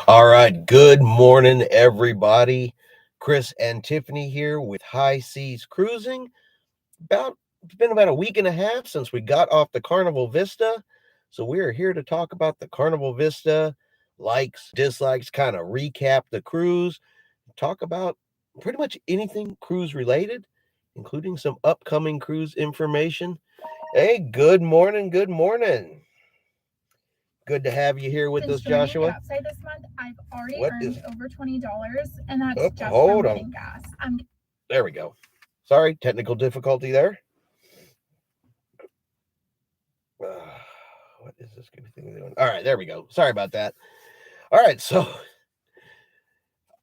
All right. Good morning, everybody. Chris and Tiffany here with High Seas Cruising. It's been about a week and a half since we got off the Carnival Vista. So we are here to talk about the Carnival Vista, likes, dislikes, kind of recap the cruise, talk about pretty much anything cruise related, including some upcoming cruise information. Hey, good morning. Good morning. Good to have you here with Since us, joining the Joshua. outside this month, I've already What is earned over $20, and that's Oh, just from hold on. getting gas. There we go. Sorry, technical difficulty there. What is this goofy thing doing? All right, there we go. Sorry about that. All right, so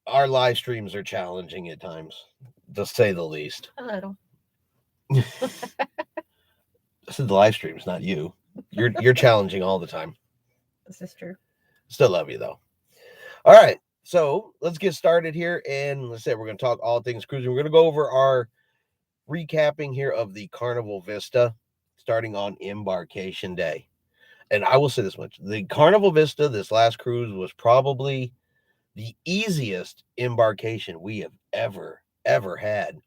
our live streams are challenging at times, to say the least. A little. This is the live streams, not you. You're challenging all the time. This is true. Still love you though. All right, so let's get started here, and let's say we're going to talk all things cruising. We're going to go over our recapping here of the Carnival Vista, starting on embarkation day. And I will say this much: the Carnival Vista, this last cruise, was probably the easiest embarkation we have ever had.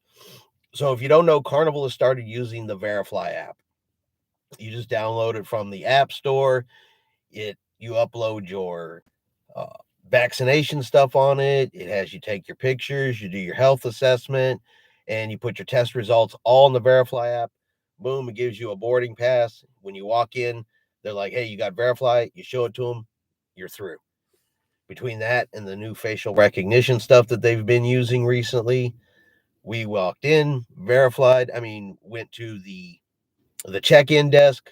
So if you don't know, Carnival has started using the Verifly app. You just download it from the App Store. You upload your uh, vaccination stuff on it. It has you take your pictures, you do your health assessment, and you put your test results all in the Verifly app. Boom, it gives you a boarding pass. When you walk in, they're like, hey, you got Verifly. You show it to them, you're through. Between that and the new facial recognition stuff that they've been using recently, we walked in, went to the check-in desk.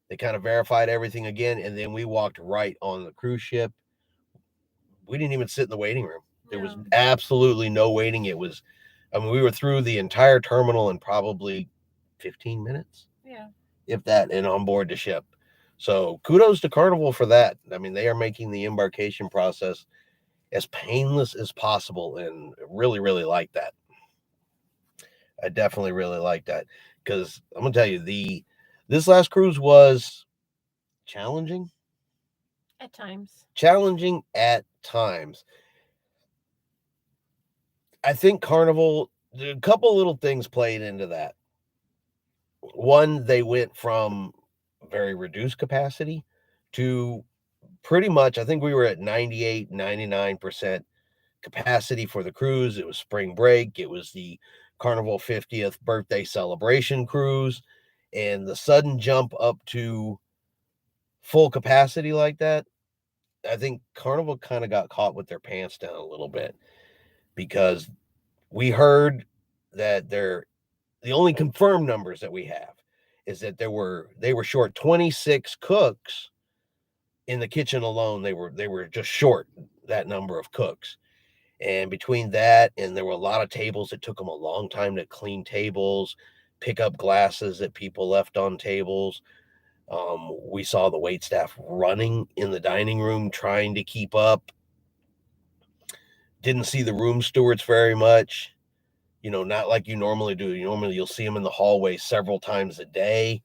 They kind of verified everything again, and then we walked right on the cruise ship. We didn't even sit in the waiting room. There was absolutely no waiting. We were through the entire terminal in probably 15 minutes. Yeah. If that, and on board the ship. So kudos to Carnival for that. I mean, they are making the embarkation process as painless as possible, and really, really like that. I definitely really like that, because I'm gonna tell you, this last cruise was challenging. At times. Challenging at times. I think Carnival, a couple little things played into that. One, they went from very reduced capacity to pretty much, I think we were at 98, 99% capacity for the cruise. It was spring break. It was the Carnival 50th birthday celebration cruise. And the sudden jump up to full capacity like that, I think Carnival kind of got caught with their pants down a little bit, because we heard that the only confirmed numbers that we have is that they were short 26 cooks in the kitchen alone. They were just short that number of cooks. And between that, and there were a lot of tables, it took them a long time to clean tables, pick up glasses that people left on tables. We saw the wait staff running in the dining room trying to keep up. Didn't see the room stewards very much. Not like you normally do. You'll see them in the hallway several times a day.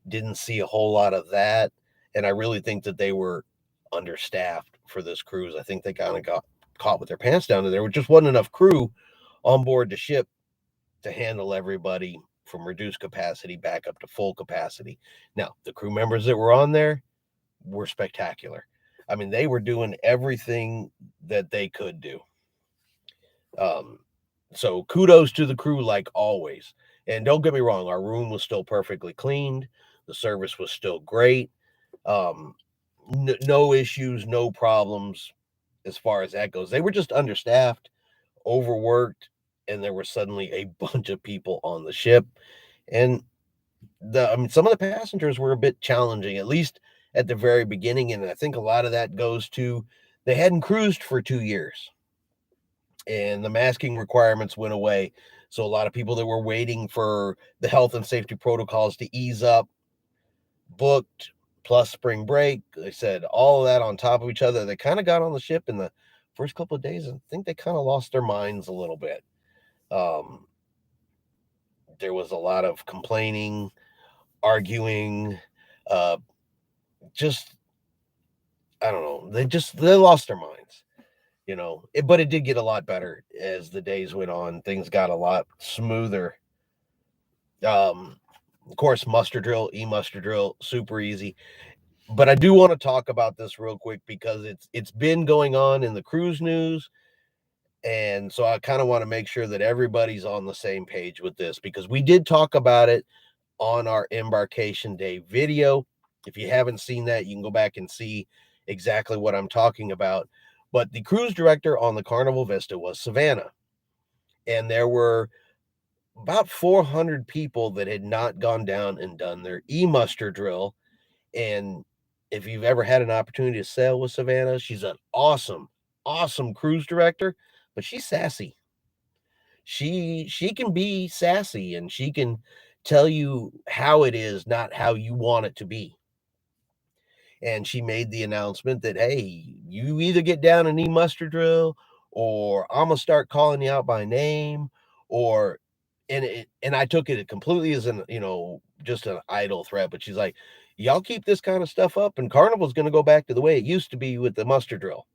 Didn't see a whole lot of that. And I really think that they were understaffed for this cruise. I think they kind of got caught with their pants down, and there just wasn't enough crew on board the ship to handle everybody from reduced capacity back up to full capacity. Now, the crew members that were on there were spectacular. I mean, they were doing everything that they could do. So kudos to the crew, like always. And don't get me wrong, our room was still perfectly cleaned. The service was still great. Um, no issues, no problems as far as that goes. They were just understaffed, overworked, and there were suddenly a bunch of people on the ship. And some of the passengers were a bit challenging, at least at the very beginning. And I think a lot of that goes to they hadn't cruised for 2 years, and the masking requirements went away. So a lot of people that were waiting for the health and safety protocols to ease up booked, plus spring break. They said all of that on top of each other. They kind of got on the ship in the first couple of days, and I think they kind of lost their minds a little bit. Um, there was a lot of complaining, arguing, just I don't know. They lost their minds, but it did get a lot better as the days went on. Things got a lot smoother. Of course, muster drill, e-muster drill, super easy. But I do want to talk about this real quick because it's been going on in the cruise news. And so I kind of want to make sure that everybody's on the same page with this, because we did talk about it on our embarkation day video. If you haven't seen that, you can go back and see exactly what I'm talking about. But the cruise director on the Carnival Vista was Savannah. And there were about 400 people that had not gone down and done their e-muster drill. And if you've ever had an opportunity to sail with Savannah, she's an awesome cruise director, but she's sassy. She can be sassy, and she can tell you how it is, not how you want it to be. And she made the announcement that, hey, you either get down an e-muster drill, or I'm gonna start calling you out by name, or and I took it completely as an just an idle threat. But she's like, y'all keep this kind of stuff up, and Carnival's gonna go back to the way it used to be with the muster drill.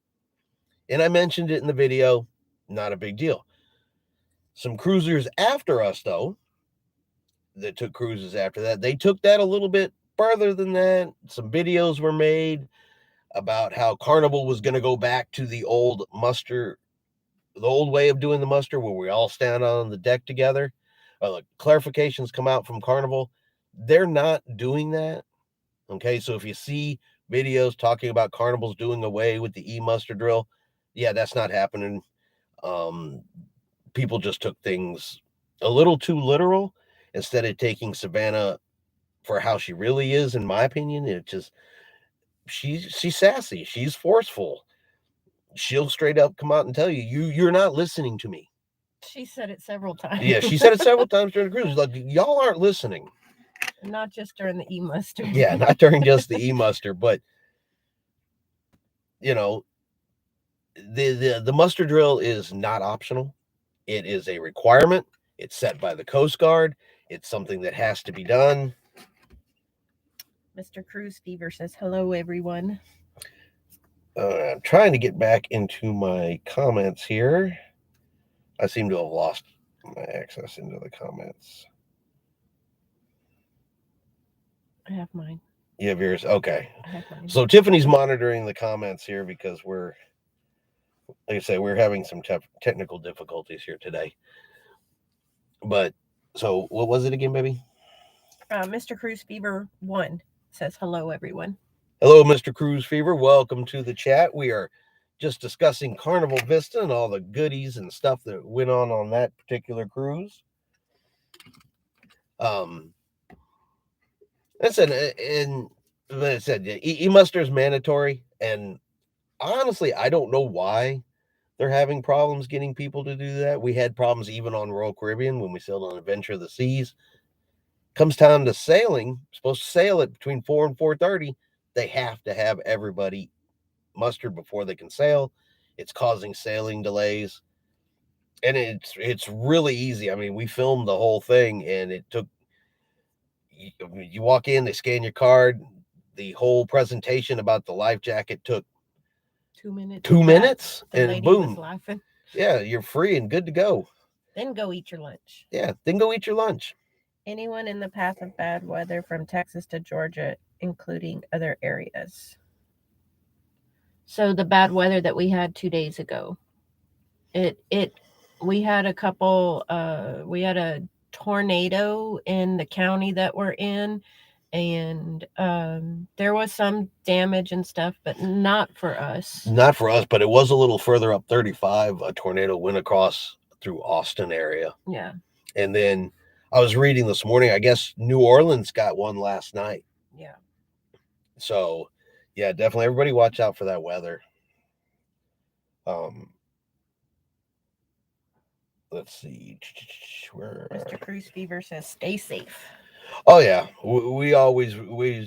And I mentioned it in the video, not a big deal. Some cruisers after us, though, that took cruises after that, they took that a little bit further than that. Some videos were made about how Carnival was going to go back to the old way of doing the muster, where we all stand on the deck together. Clarifications come out from Carnival. They're not doing that. Okay, so if you see videos talking about Carnival's doing away with the e-muster drill, yeah, that's not happening. People just took things a little too literal instead of taking Savannah for how she really is. In my opinion, it just she's sassy, she's forceful. She'll straight up come out and tell you're not listening to me. She said it several times. Yeah, she said it several times during the cruise. Like, y'all aren't listening. Not just during the e-muster. Yeah, not during just the e-muster, but the muster drill is not optional. It is a requirement. It's set by the Coast Guard. It's something that has to be done. Mr. Cruise Fever says, hello, everyone. I'm trying to get back into my comments here. I seem to have lost my access into the comments. I have mine. You have yours? Okay. I have mine. So Tiffany's monitoring the comments here because we're having some technical difficulties here today. But so what was it again, baby? Mr. Cruise Fever 1 says, hello, everyone. Hello, Mr. Cruise Fever. Welcome to the chat. We are just discussing Carnival Vista and all the goodies and stuff that went on that particular cruise. I said, e-muster is mandatory, and honestly, I don't know why they're having problems getting people to do that. We had problems even on Royal Caribbean when we sailed on Adventure of the Seas. Comes time to sailing, supposed to sail at between 4 and 4:30. They have to have everybody mustered before they can sail. It's causing sailing delays, and it's really easy. I mean, we filmed the whole thing, and it took. You walk in, they scan your card. The whole presentation about the life jacket took 2 minutes. 2 minutes, The and lady boom. was laughing. Yeah, you're free and good to go. Then go eat your lunch. Yeah, then go eat your lunch. Anyone in the path of bad weather from Texas to Georgia, including other areas. So the bad weather that we had 2 days ago, we had a couple, we had a tornado in the county that we're in, and there was some damage and stuff, but not for us. Not for us, but it was a little further up 35. A tornado went across through Austin area. Yeah. And then I was reading this morning, I guess New Orleans got one last night. Yeah. So, yeah, definitely everybody watch out for that weather. Let's see. Mr. Cruise Fever says, stay safe. Oh, yeah. We always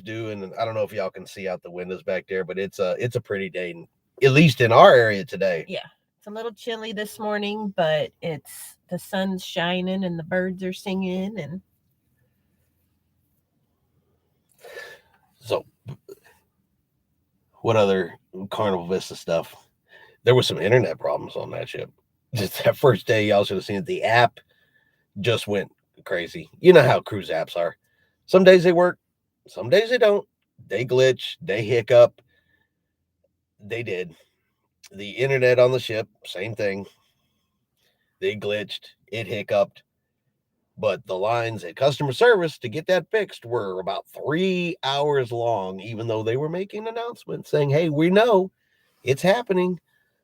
do. And I don't know if y'all can see out the windows back there, but it's a pretty day, at least in our area today. Yeah. It's a little chilly this morning, but the sun's shining and the birds are singing. And so what other Carnival Vista stuff? There was some internet problems on that ship. Just that first day, y'all should have seen it. The app just went crazy. You know how cruise apps are. Some days they work, some days they don't. They glitch, they hiccup. They did. The internet on the ship, same thing. They glitched, it hiccuped. But the lines at customer service to get that fixed were about 3 hours long, even though they were making announcements saying, hey, we know it's happening.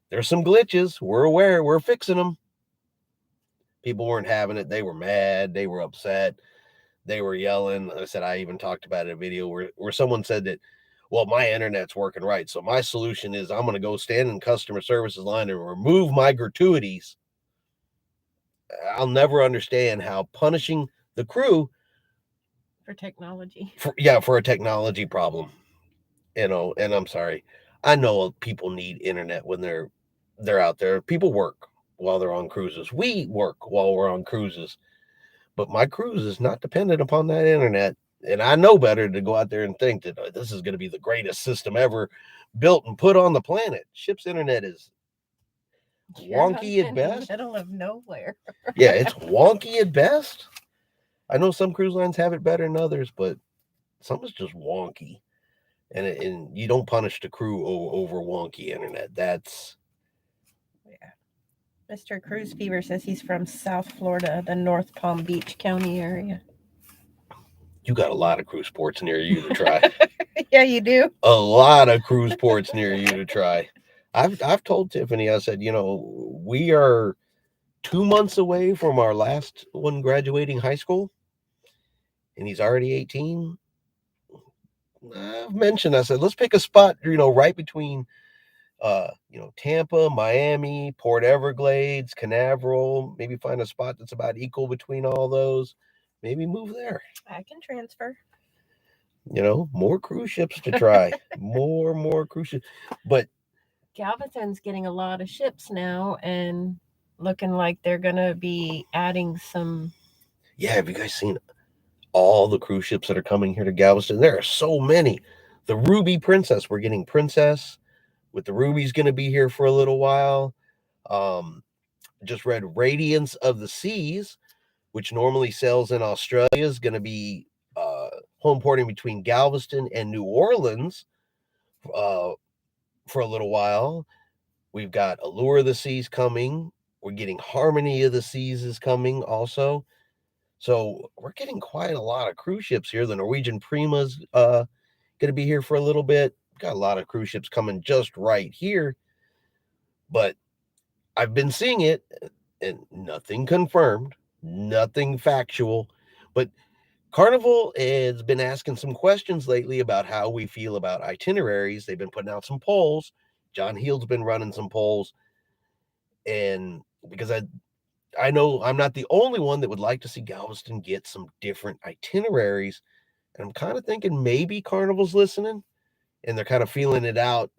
There's some glitches. We're aware. We're fixing them. People weren't having it. They were mad. They were upset. They were yelling. I said, I even talked about it in a video where someone said that, well, my internet's working right. So my solution is I'm going to go stand in customer services line and remove my gratuities. I'll never understand how punishing the crew For technology. for a technology problem, and I'm sorry. I know people need internet when they're out there. People work while they're on cruises. We work while we're on cruises. But my cruise is not dependent upon that internet. And I know better to go out there and think that this is going to be the greatest system ever built and put on the planet. Ship's internet is wonky at best. In the middle of nowhere. Yeah, it's wonky at best. I know some cruise lines have it better than others, but some is just wonky. And you don't punish the crew over wonky internet. That's... Yeah. Mr. Cruise Fever says he's from South Florida, the North Palm Beach County area. You got a lot of cruise ports near you to try. Yeah, you do. A lot of cruise ports near you to try. I've told Tiffany, I said, we are 2 months away from our last one graduating high school, and he's already 18. I've mentioned, I said, let's pick a spot, right between, Tampa, Miami, Port Everglades, Canaveral. Maybe find a spot that's about equal between all those. Maybe move there. I can transfer. More cruise ships to try. more cruise ships. But Galveston's getting a lot of ships now and looking like they're going to be adding some. Yeah, have you guys seen all the cruise ships that are coming here to Galveston? There are so many. The Ruby Princess, we're getting Princess with the Ruby's going to be here for a little while. Just read Radiance of the Seas, which normally sells in Australia, is going to be home porting between Galveston and New Orleans for a little while. We've got Allure of the Seas coming. We're getting Harmony of the Seas is coming also. So we're getting quite a lot of cruise ships here. The Norwegian Prima's going to be here for a little bit. Got a lot of cruise ships coming just right here. But I've been seeing it, and nothing confirmed, nothing factual. But Carnival has been asking some questions lately about how we feel about itineraries. They've been putting out some polls. John Heald's been running some polls. And because I know I'm not the only one that would like to see Galveston get some different itineraries. And I'm kind of thinking maybe Carnival's listening and they're kind of feeling it out.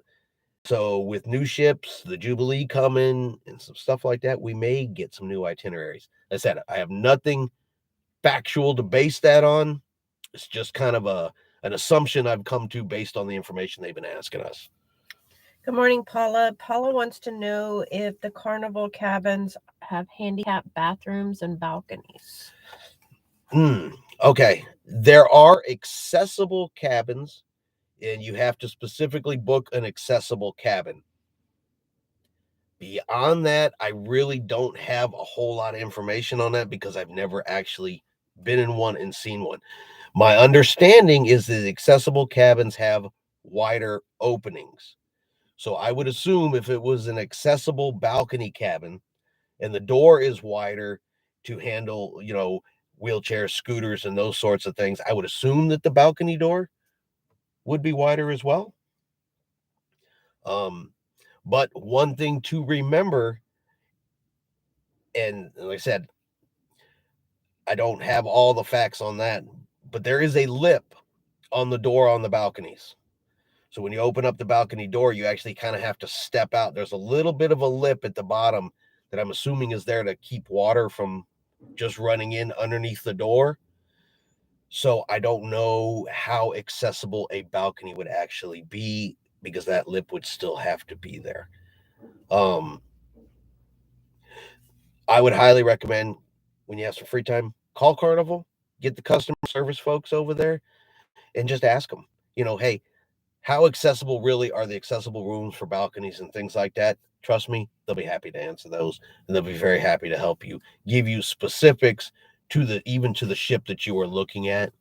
So with new ships, the Jubilee coming and some stuff like that, we may get some new itineraries. As I said, I have nothing factual to base that on. It's just kind of an assumption I've come to based on the information they've been asking us. Good morning, Paula. Paula wants to know if the Carnival cabins have handicapped bathrooms and balconies. Okay. There are accessible cabins, and you have to specifically book an accessible cabin. Beyond that, I really don't have a whole lot of information on that because I've never actually been in one and seen one. My understanding is that accessible cabins have wider openings. So I would assume if it was an accessible balcony cabin and the door is wider to handle, wheelchairs, scooters, and those sorts of things, I would assume that the balcony door would be wider as well. But one thing to remember, and like I said, I don't have all the facts on that, but there is a lip on the door on the balconies. So when you open up the balcony door, you actually kind of have to step out. There's a little bit of a lip at the bottom that I'm assuming is there to keep water from just running in underneath the door. So I don't know how accessible a balcony would actually be because that lip would still have to be there. I would highly recommend, when you have some free time, call Carnival, get the customer service folks over there, and just ask them, hey, how accessible really are the accessible rooms for balconies and things like that? Trust me, they'll be happy to answer those, and they'll be very happy to help you, give you specifics even to the ship that you are looking at,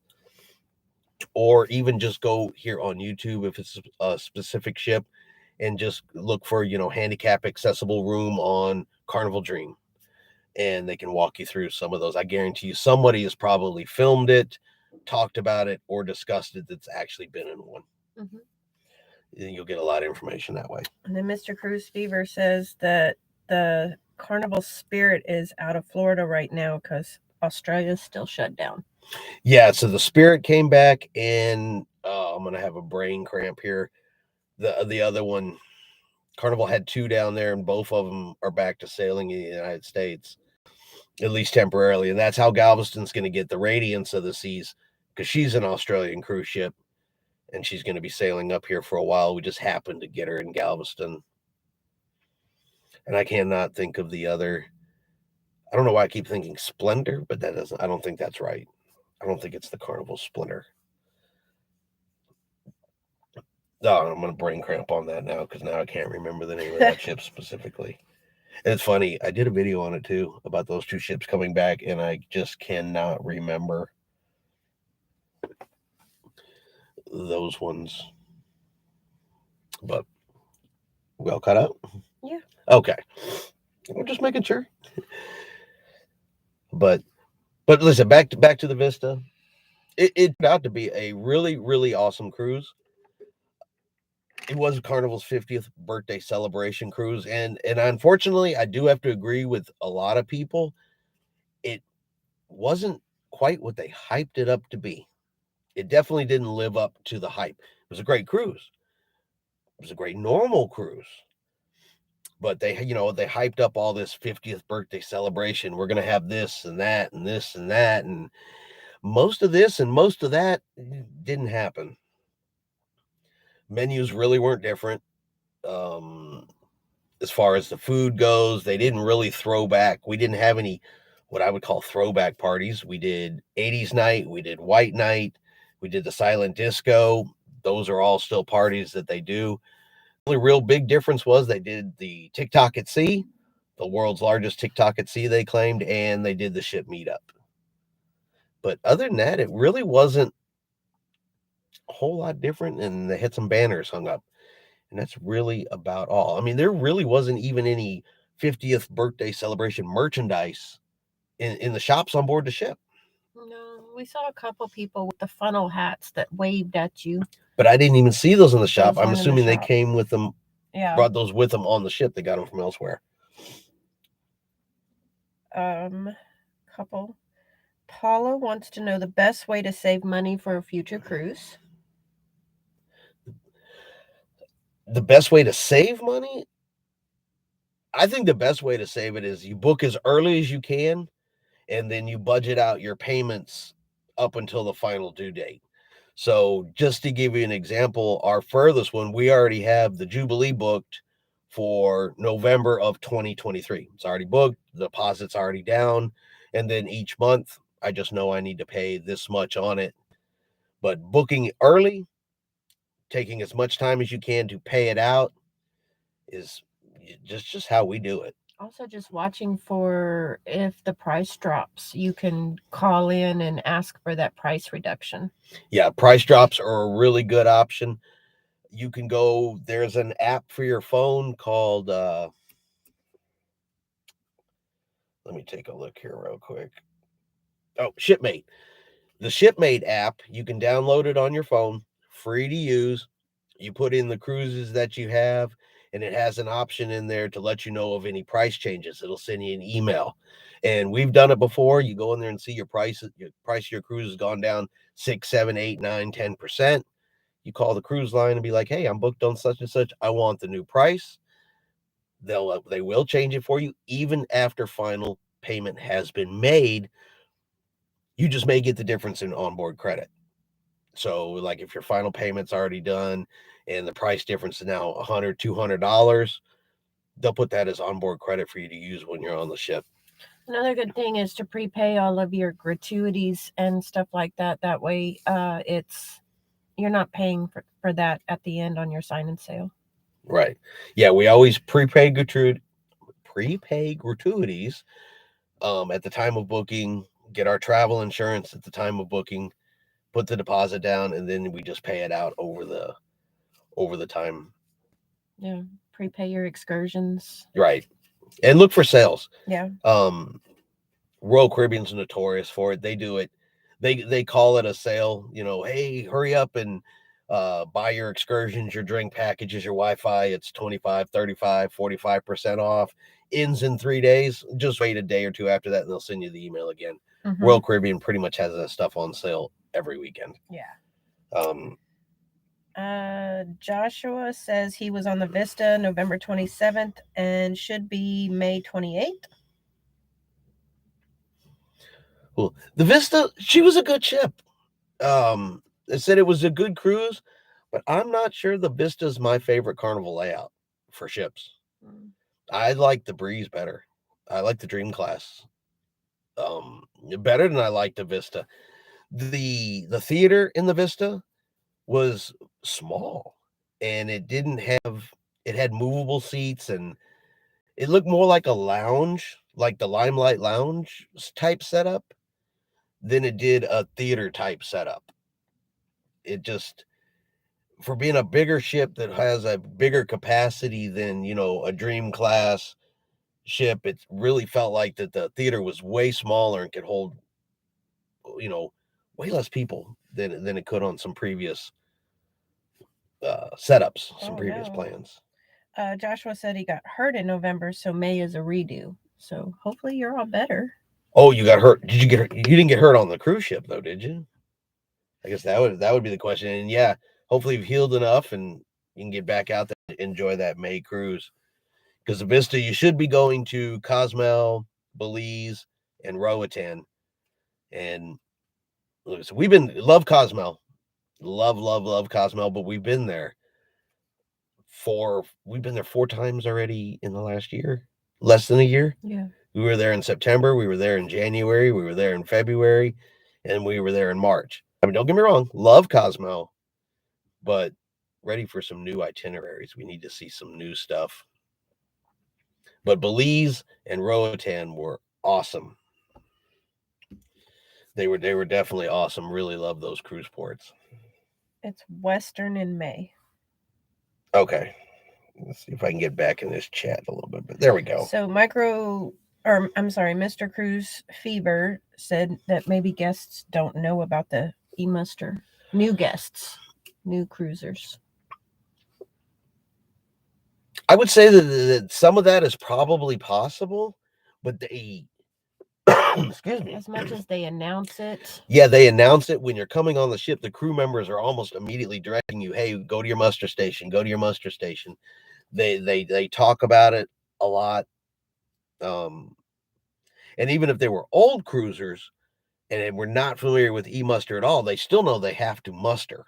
or even just go here on YouTube if it's a specific ship and just look for, handicap accessible room on Carnival Dream, and they can walk you through some of those. I guarantee you somebody has probably filmed it, talked about it, or discussed it that's actually been in one. Mm-hmm. You'll get a lot of information that way. And then Mr. Cruise Fever says that the Carnival Spirit is out of Florida right now because Australia's still shut down. Yeah, so the Spirit came back, and I'm gonna have a brain cramp here. The other one, Carnival had 2 down there, and both of them are back to sailing in the United States, at least temporarily. And that's how Galveston's going to get the radiance of the seas, because she's an Australian cruise ship, and she's going to be sailing up here for a while. We just happened to get her in Galveston. And I cannot think of the other. I don't know why I keep thinking Splendor, but I don't think that's right. I don't think it's the Carnival Splendor. Oh, I'm going to brain cramp on that now, because now I can't remember the name of that ship specifically. And it's funny, I did a video on it too, about those 2 ships coming back, and I just cannot remember those ones. But we all cut out? Yeah. Okay. We're just making sure. But listen, back to the Vista. It turned out to be a really, really awesome cruise. It was Carnival's 50th birthday celebration cruise, and unfortunately, I do have to agree with a lot of people. It wasn't quite what they hyped it up to be. It definitely didn't live up to the hype. It was a great cruise. It was a great normal cruise. But they hyped up all this 50th birthday celebration. We're going to have this and that and this and that. And most of this and most of that didn't happen. Menus really weren't different. As far as the food goes, they didn't really throw back. We didn't have any what I would call throwback parties. We did 80s night. We did white night. We did the silent disco. Those are all still parties that they do. The only real big difference was they did the TikTok at Sea, the world's largest TikTok at Sea, they claimed, and they did the ship meetup. But other than that, it really wasn't a whole lot different, and they had some banners hung up. And that's really about all. I mean, there really wasn't even any 50th birthday celebration merchandise in the shops on board the ship. No, we saw a couple people with the funnel hats that waved at you. But I didn't even see those in the shop. I'm assuming they came with them, brought those with them on the ship. They got them from elsewhere. Couple. Paula wants to know the best way to save money for a future cruise. The best way to save money? I think the best way to save it is you book as early as you can, and then you budget out your payments up until the final due date. So just to give you an example, our furthest one, we already have the Jubilee booked for November of 2023. It's already booked. The deposit's already down. And then each month, I just know I need to pay this much on it. But booking early, taking as much time as you can to pay it out, is just how we do it. Also, just watching for if the price drops, you can call in and ask for that price reduction. Yeah, price drops are a really good option. You can go, there's an app for your phone called, let me take a look here real quick. Oh, Shipmate. The Shipmate app, you can download it on your phone, free to use. You put in the cruises that you have, and it has an option in there to let you know of any price changes. It'll send you an email. And we've done it before. You go in there and see your price of your cruise has gone down 6, 7, 8, 9, 10%. You call the cruise line and be like, hey, I'm booked on such and such. I want the new price. They will change it for you even after final payment has been made. You just may get the difference in onboard credit. So like if your final payment's already done and the price difference is now $100, $200, they'll put that as onboard credit for you to use when you're on the ship. Another good thing is to prepay all of your gratuities and stuff like that. That way, you're not paying for that at the end on your sign and sale. Right. Yeah, we always prepay gratuities at the time of booking, get our travel insurance at the time of booking, put the deposit down, and then we just pay it out over the time. Yeah, prepay your excursions. Right. And look for sales. Yeah. Royal Caribbean's notorious for it. They do it. They call it a sale. Hey, hurry up and buy your excursions, your drink packages, your Wi-Fi. It's 25, 35, 45% off. Ends in 3 days. Just wait a day or two after that, and they'll send you the email again. Mm-hmm. Royal Caribbean pretty much has that stuff on sale every weekend. Yeah. Joshua says he was on the Vista November 27th and should be May 28th. Well, the Vista, she was a good ship. They said it was a good cruise, but I'm not sure the Vista's my favorite Carnival layout for ships. I like the Breeze better. I like the Dream Class better than I like the Vista. The theater in the Vista was small, and it had movable seats, and it looked more like a lounge, like the Limelight Lounge type setup, than it did a theater type setup. It just, for being a bigger ship that has a bigger capacity than, a Dream Class ship, it really felt like that the theater was way smaller and could hold, way less people than it could on some previous setups, some previous plans. Joshua said he got hurt in November, so May is a redo. So hopefully you're all better. Oh, you got hurt? Did you get hurt? You didn't get hurt on the cruise ship though, did you? I guess that would be the question. And yeah, hopefully you've healed enough and you can get back out there and enjoy that May cruise. Because the Vista, you should be going to Cozumel, Belize, and Roatan. And so love Cozumel. Love Cozumel, but we've been there 4 times already in the last year. Less than a year. Yeah. We were there in September, we were there in January, we were there in February, and we were there in March. I mean, don't get me wrong, love Cozumel, but ready for some new itineraries. We need to see some new stuff. But Belize and Roatan were awesome. They were definitely awesome. Really love those cruise ports. It's Western in May. Okay. Let's see if I can get back in this chat a little bit. But there we go. So Mr. Cruise Fever said that maybe guests don't know about the e-muster. New guests, new cruisers. I would say that some of that is probably possible, but they excuse me. As much as they announce it. Yeah, they announce it when you're coming on the ship. The crew members are almost immediately directing you, hey, go to your muster station, go to your muster station. They talk about it a lot. And even if they were old cruisers and were not familiar with e-muster at all, they still know they have to muster.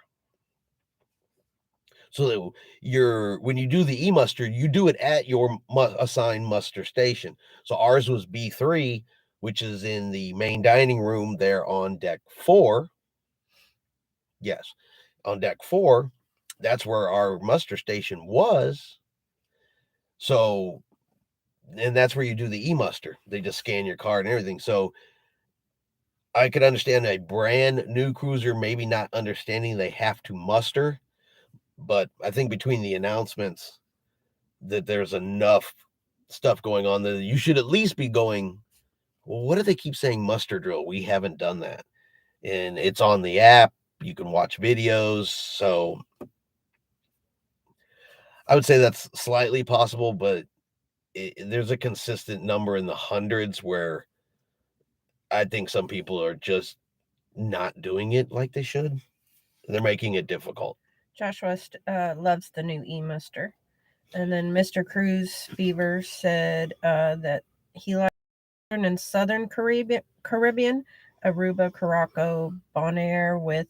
So that when you do the e-muster, you do it at your assigned muster station. So ours was B3, which is in the main dining room there on deck 4. Yes, on deck 4, that's where our muster station was. So, and that's where you do the e-muster. They just scan your card and everything. So I could understand a brand new cruiser maybe not understanding they have to muster, but I think between the announcements that there's enough stuff going on that you should at least be going, well, what do they keep saying muster drill? We haven't done that. And it's on the app. You can watch videos. So I would say that's slightly possible, but there's a consistent number in the hundreds where I think some people are just not doing it like they should. They're making it difficult. Joshua loves the new e-muster. And then Mr. Cruise Fever said that he likes Northern and Southern Caribbean, Aruba, Caraco, Bonaire with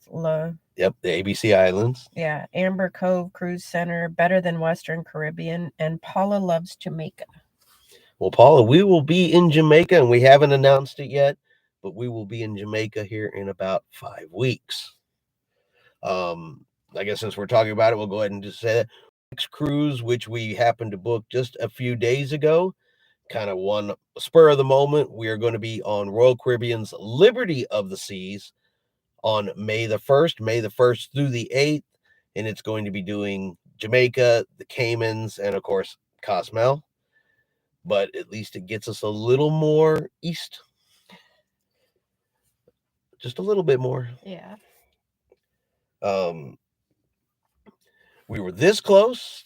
Yep, the ABC Islands. Yeah, Amber Cove Cruise Center, better than Western Caribbean, and Paula loves Jamaica. Well, Paula, we will be in Jamaica, and we haven't announced it yet, but we will be in Jamaica here in about 5 weeks. I guess since we're talking about it, we'll go ahead and just say that next cruise, which we happened to book just a few days ago, kind of one spur of the moment. We are going to be on Royal Caribbean's Liberty of the Seas on May the 1st through the 8th, and it's going to be doing Jamaica, the Caymans, and of course Cozumel. But at least it gets us a little more east, just a little bit more. Yeah. We were this close.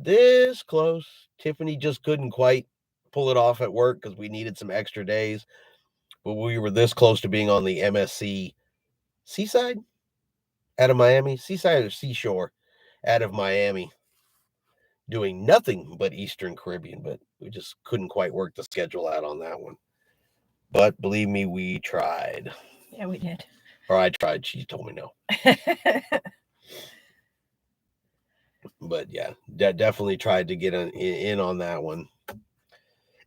Tiffany just couldn't quite pull it off at work because we needed some extra days. But we were this close to being on the MSC Seaside out of Miami, Seaside or Seashore out of Miami, doing nothing but Eastern Caribbean. But we just couldn't quite work the schedule out on that one. But believe me, we tried. Yeah, we did. Or I tried. She told me no. But yeah, definitely tried to get in on that one.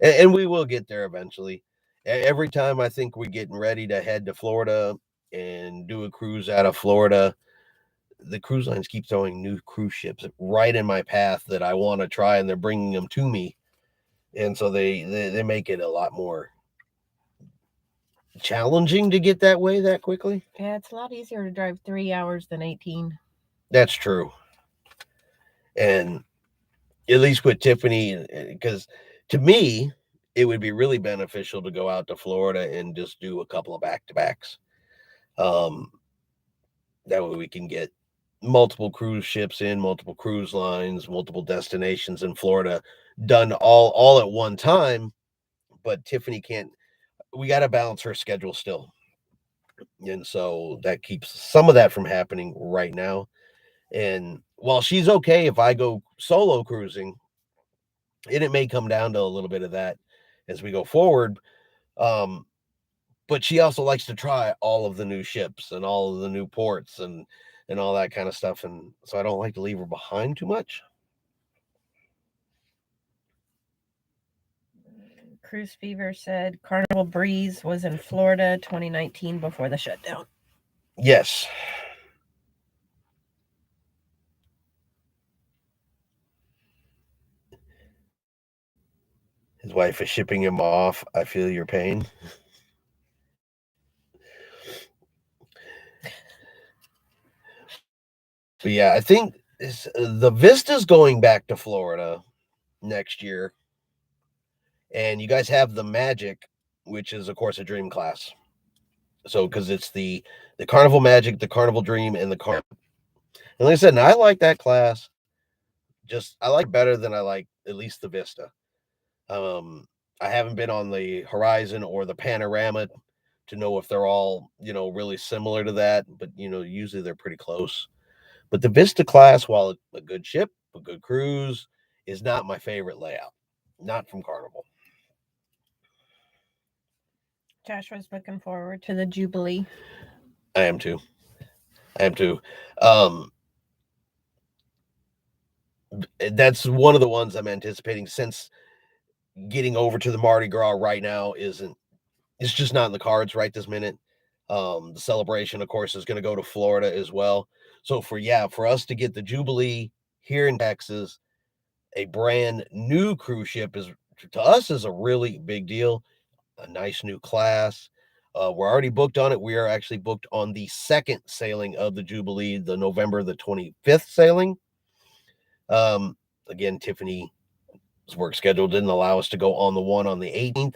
And we will get there eventually. Every time I think we're getting ready to head to Florida and do a cruise out of Florida, the cruise lines keep throwing new cruise ships right in my path that I want to try, and they're bringing them to me. And so they make it a lot more challenging to get that way that quickly. Yeah, it's a lot easier to drive 3 hours than 18. That's true. And at least with Tiffany, because to me, it would be really beneficial to go out to Florida and just do a couple of back-to-backs. That way we can get multiple cruise ships in, multiple cruise lines, multiple destinations in Florida done all at one time. But Tiffany can't. We got to balance her schedule still. And so that keeps some of that from happening right now. And while she's okay if I go solo cruising, and it may come down to a little bit of that as we go forward. But she also likes to try all of the new ships and all of the new ports and all that kind of stuff. And so I don't like to leave her behind too much. Cruise Fever said Carnival Breeze was in Florida 2019 before the shutdown. Yes. His wife is shipping him off. I feel your pain. But yeah, I think the Vista's going back to Florida next year. And you guys have the Magic, which is, of course, a Dream class. So, because it's the Carnival Magic, the Carnival Dream, and the Carnival. And like I said, and I like that class. I like better than I like at least the Vista. I haven't been on the Horizon or the Panorama to know if they're all, really similar to that, but usually they're pretty close. But the Vista class, while a good ship, a good cruise, is not my favorite layout. Not from Carnival. Joshua's looking forward to the Jubilee. I am too. That's one of the ones I'm anticipating, since getting over to the Mardi Gras right now it's just not in the cards right this minute. The celebration, of course, is going to go to Florida as well. So for us to get the Jubilee here in Texas, a brand new cruise ship is a really big deal. A nice new class. We're already booked on it. We are actually booked on the second sailing of the Jubilee, the November the 25th sailing. Again, Tiffany's work schedule didn't allow us to go on the one on the 18th.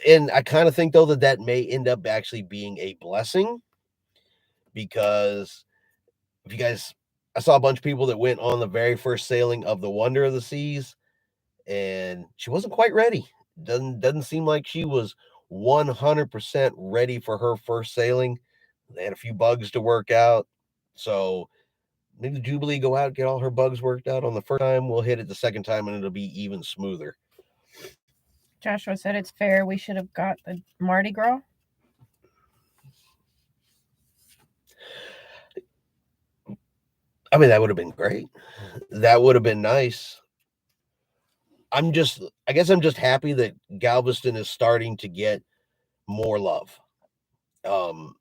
And I kind of think, though, that may end up actually being a blessing, because if you guys, I saw a bunch of people that went on the very first sailing of the Wonder of the Seas, and she wasn't quite ready. Doesn't seem like she was 100% ready for her first sailing. They had a few bugs to work out. So maybe the Jubilee go out, get all her bugs worked out on the first time. We'll hit it the second time, and it'll be even smoother. Joshua said it's fair. We should have got the Mardi Gras. I mean, that would have been great. That would have been nice. I guess I'm just happy that Galveston is starting to get more love. Um,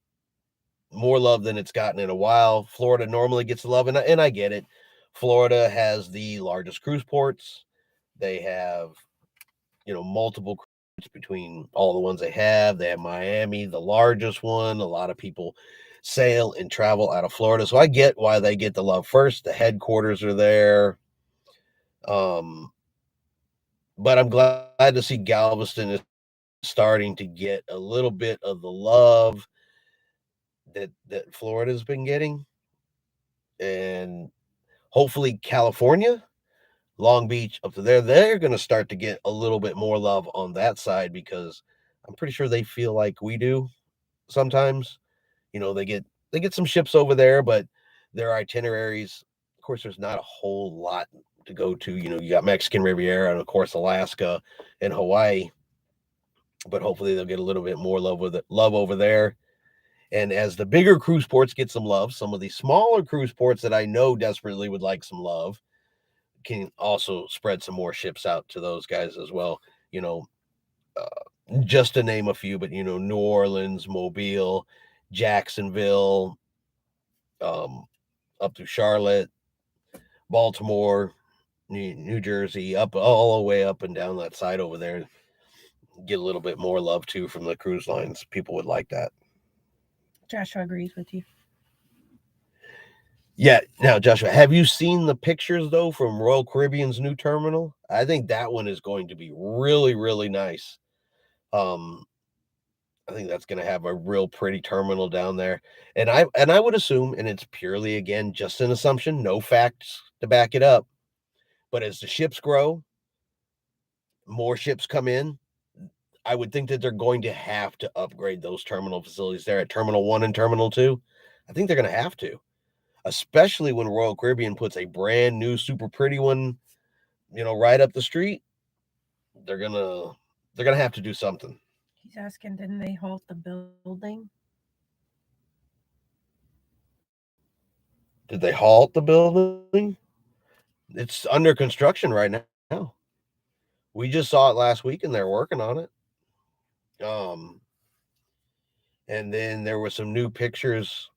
More love than it's gotten in a while. Florida normally gets love, and I get it. Florida has the largest cruise ports. They have, multiple cruise between all the ones they have. They have Miami, the largest one. A lot of people sail and travel out of Florida. So I get why they get the love first. The headquarters are there. Um, but I'm glad to see Galveston is starting to get a little bit of the love that Florida's been getting. And hopefully California, Long Beach up to there, they're going to start to get a little bit more love on that side, because I'm pretty sure they feel like we do sometimes. They get some ships over there, but their itineraries, of course, there's not a whole lot to go to. You got Mexican Riviera and of course Alaska and Hawaii, but hopefully they'll get a little bit more love over there. And as the bigger cruise ports get some love, some of the smaller cruise ports that I know desperately would like some love can also spread some more ships out to those guys as well. You know, just to name a few, but New Orleans, Mobile, Jacksonville, up to Charlotte, Baltimore, New Jersey, up all the way up and down that side over there. Get a little bit more love too from the cruise lines. People would like that. Joshua agrees with you. Yeah. Now, Joshua, have you seen the pictures though from Royal Caribbean's new terminal? I think that one is going to be really, really nice. I think that's going to have a real pretty terminal down there. And I would assume, and it's purely again just an assumption, no facts to back it up, but as the ships grow, more ships come in, I would think that they're going to have to upgrade those terminal facilities there at Terminal 1 and Terminal 2. I think they're going to have to, especially when Royal Caribbean puts a brand new super pretty one, right up the street. They're going to have to do something. He's asking, didn't they halt the building? Did they halt the building? It's under construction right now. We just saw it last week and they're working on it. And then there were some new pictures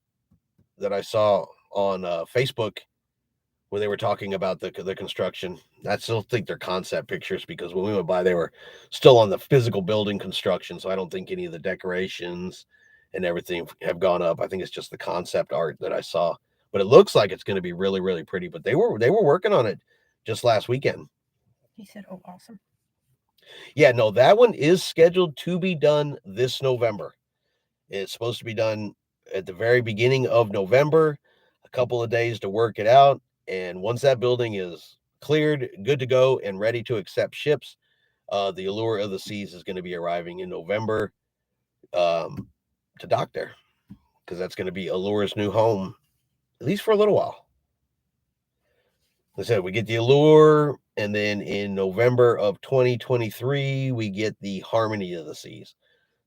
that I saw on Facebook where they were talking about the construction. I still think they're concept pictures because when we went by, they were still on the physical building construction. So I don't think any of the decorations and everything have gone up. I think it's just the concept art that I saw. But it looks like it's going to be really, really pretty. But they were working on it just last weekend. He said, "Oh, awesome." Yeah, no, that one is scheduled to be done this November. It's supposed to be done at the very beginning of November, a couple of days to work it out. And once that building is cleared, good to go, and ready to accept ships, the Allure of the Seas is going to be arriving in November to dock there, because that's going to be Allure's new home, at least for a little while. Like I said, we get the Allure, and then in November of 2023, we get the Harmony of the Seas.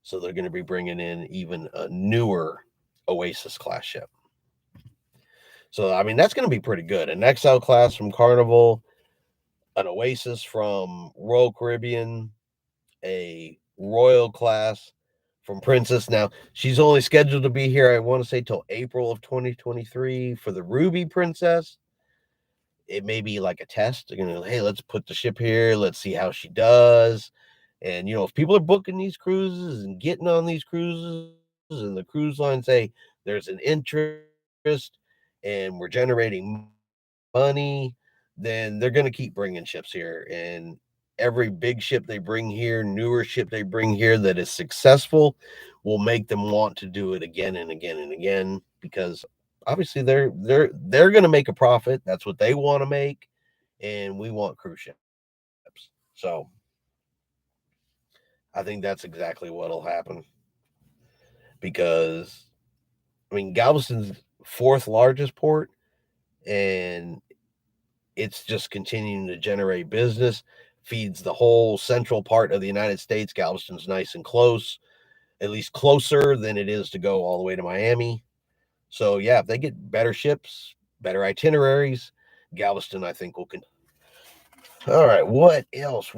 So they're going to be bringing in even a newer Oasis class ship. So, I mean, that's going to be pretty good. An XL class from Carnival, an Oasis from Royal Caribbean, a Royal class from Princess. Now, she's only scheduled to be here, I want to say, till April of 2023 for the Ruby Princess. It may be like a test. They're going to, hey, let's put the ship here. Let's see how she does. And, if people are booking these cruises and getting on these cruises and the cruise line say there's an interest and we're generating money, then they're going to keep bringing ships here. And every big ship they bring here, newer ship they bring here that is successful, will make them want to do it again and again and again, because obviously they're going to make a profit. That's what they want to make, and we want cruise ships. So I think that's exactly what'll happen, because I mean, Galveston's fourth largest port, and it's just continuing to generate business, feeds the whole central part of the United States. Galveston's nice and close, at least closer than it is to go all the way to Miami. So yeah, if they get better ships, better itineraries. Galveston, I think, will continue. All right, what else?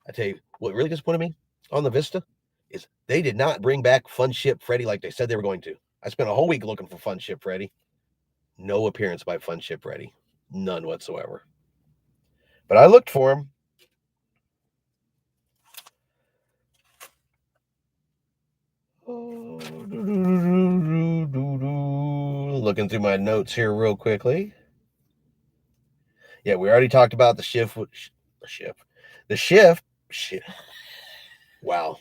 I tell you, what really disappointed me on the Vista is they did not bring back Fun Ship Freddy like they said they were going to. I spent a whole week looking for Fun Ship Freddy. No appearance by Fun Ship Freddy. None whatsoever. But I looked for him. Looking through my notes here real quickly. Yeah, we already talked about the shift. The shift. Wow.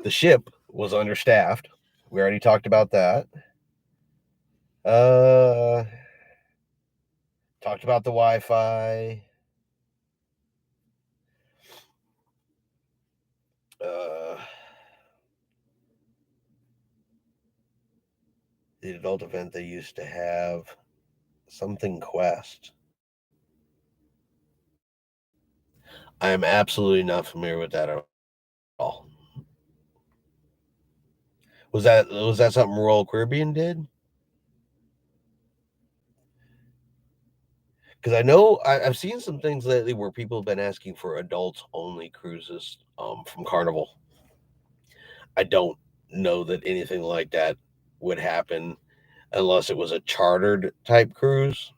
The ship was understaffed. We already talked about that. Talked about the Wi-Fi. The adult event they used to have, something Quest. I am absolutely not familiar with that at all. Was that something Royal Caribbean did? Because I know I've seen some things lately where people have been asking for adults only cruises from Carnival. I don't know that anything like that would happen unless it was a chartered type cruise.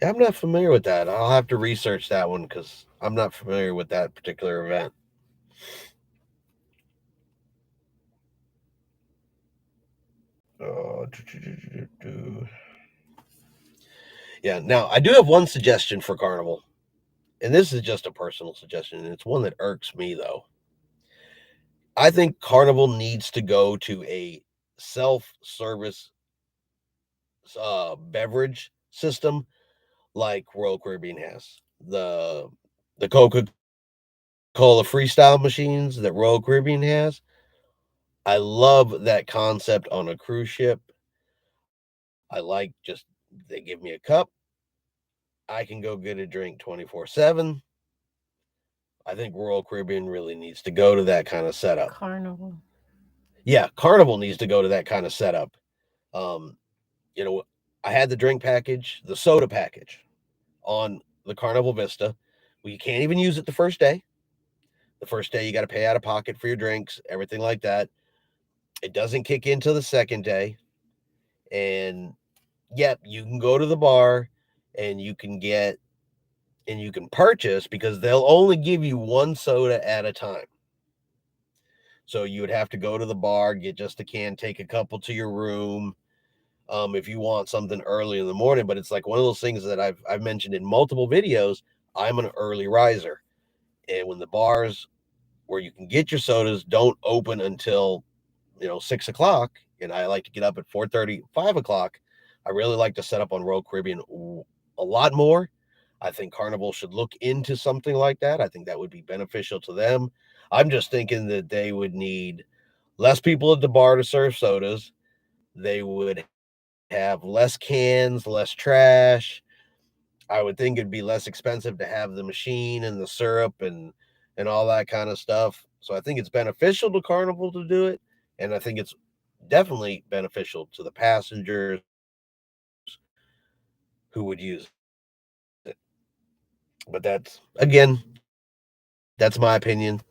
Yeah, I'm not familiar with that. I'll have to research that one because I'm not familiar with that particular event. Yeah, now I do have one suggestion for Carnival, and this is just a personal suggestion, and it's one that irks me though. I think Carnival needs to go to a self-service beverage system like Royal Caribbean has. The Coca-Cola freestyle machines that Royal Caribbean has. I love that concept on a cruise ship. I like just they give me a cup. I can go get a drink 24/7. I think Royal Caribbean really needs to go to that kind of setup. Carnival. Yeah, Carnival needs to go to that kind of setup. Um, you know, I had the drink package, the soda package on the Carnival Vista. Well, you can't even use it the first day. The first day you got to pay out of pocket for your drinks, everything like that. It doesn't kick in till the second day. And yep, you can go to the bar and you can purchase because they'll only give you one soda at a time. So you would have to go to the bar, get just a can, take a couple to your room. If you want something early in the morning, but it's like one of those things that I've mentioned in multiple videos. I'm an early riser, and when the bars where you can get your sodas don't open until 6 o'clock, and I like to get up at 4:30, 5 o'clock. I really like to set up on Royal Caribbean a lot more. I think Carnival should look into something like that. I think that would be beneficial to them. I'm just thinking that they would need less people at the bar to serve sodas. They would have less cans, less trash. I would think it'd be less expensive to have the machine and the syrup and all that kind of stuff. So I think it's beneficial to Carnival to do it, and I think it's definitely beneficial to the passengers who would use it. But that's my opinion.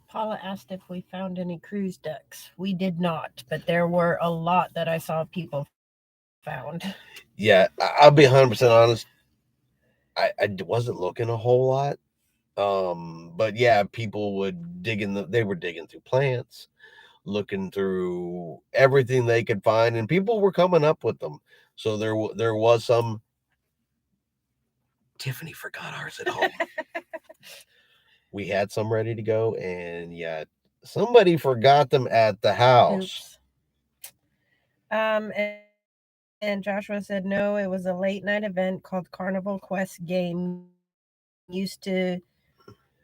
Paula asked if we found any cruise decks. We did not, but there were a lot that I saw people found. Yeah, I'll be 100% honest. I wasn't looking a whole lot. But yeah, people would they were digging through plants, looking through everything they could find, and people were coming up with them. So there was some. Tiffany forgot ours at home. We had some ready to go, and yeah, somebody forgot them at the house. Oops. And Joshua said no, it was a late night event called Carnival Quest Game. Used to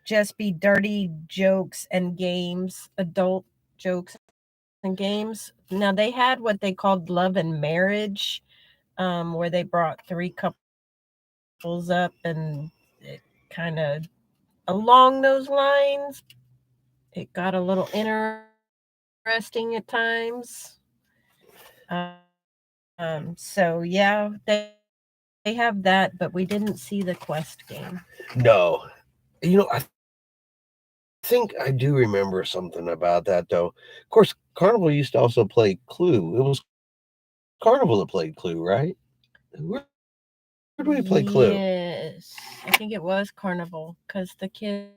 just be dirty jokes and games, adult jokes and games. Now they had what they called Love and Marriage, where they brought 3 couples up and it kind of along those lines. it got a little interesting at times. So yeah, they have that, but we didn't see the Quest game. No. I think I do remember something about that, though. Of course, Carnival used to also play Clue. It was Carnival that played Clue, right? Where did we play Clue? Yes, I think it was Carnival because the kids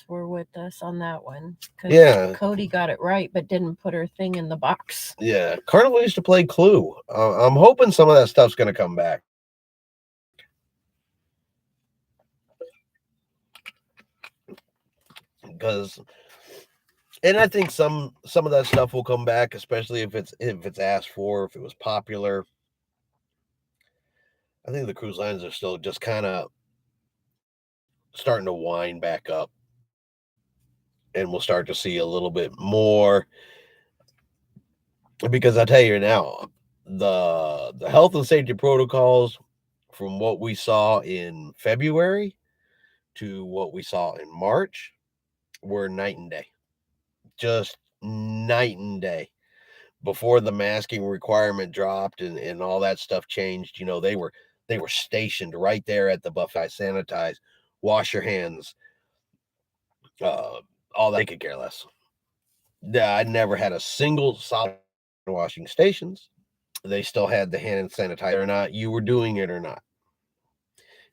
were with us on that one. Yeah. Cody got it right, but didn't put her thing in the box. Yeah, Carnival used to play Clue. I'm hoping some of that stuff's going to come back. Because, and I think some of that stuff will come back, especially if it's asked for, if it was popular. I think the cruise lines are still just kind of starting to wind back up, and we'll start to see a little bit more. Because I tell you now, the health and safety protocols from what we saw in February to what we saw in March were night and day. Just night and day. Before the masking requirement dropped and all that stuff changed, they were stationed right there at the buffet. Sanitize, wash your hands, all that. They could care less. I never had a single solid washing stations. They still had the hand sanitizer or not. You were doing it or not.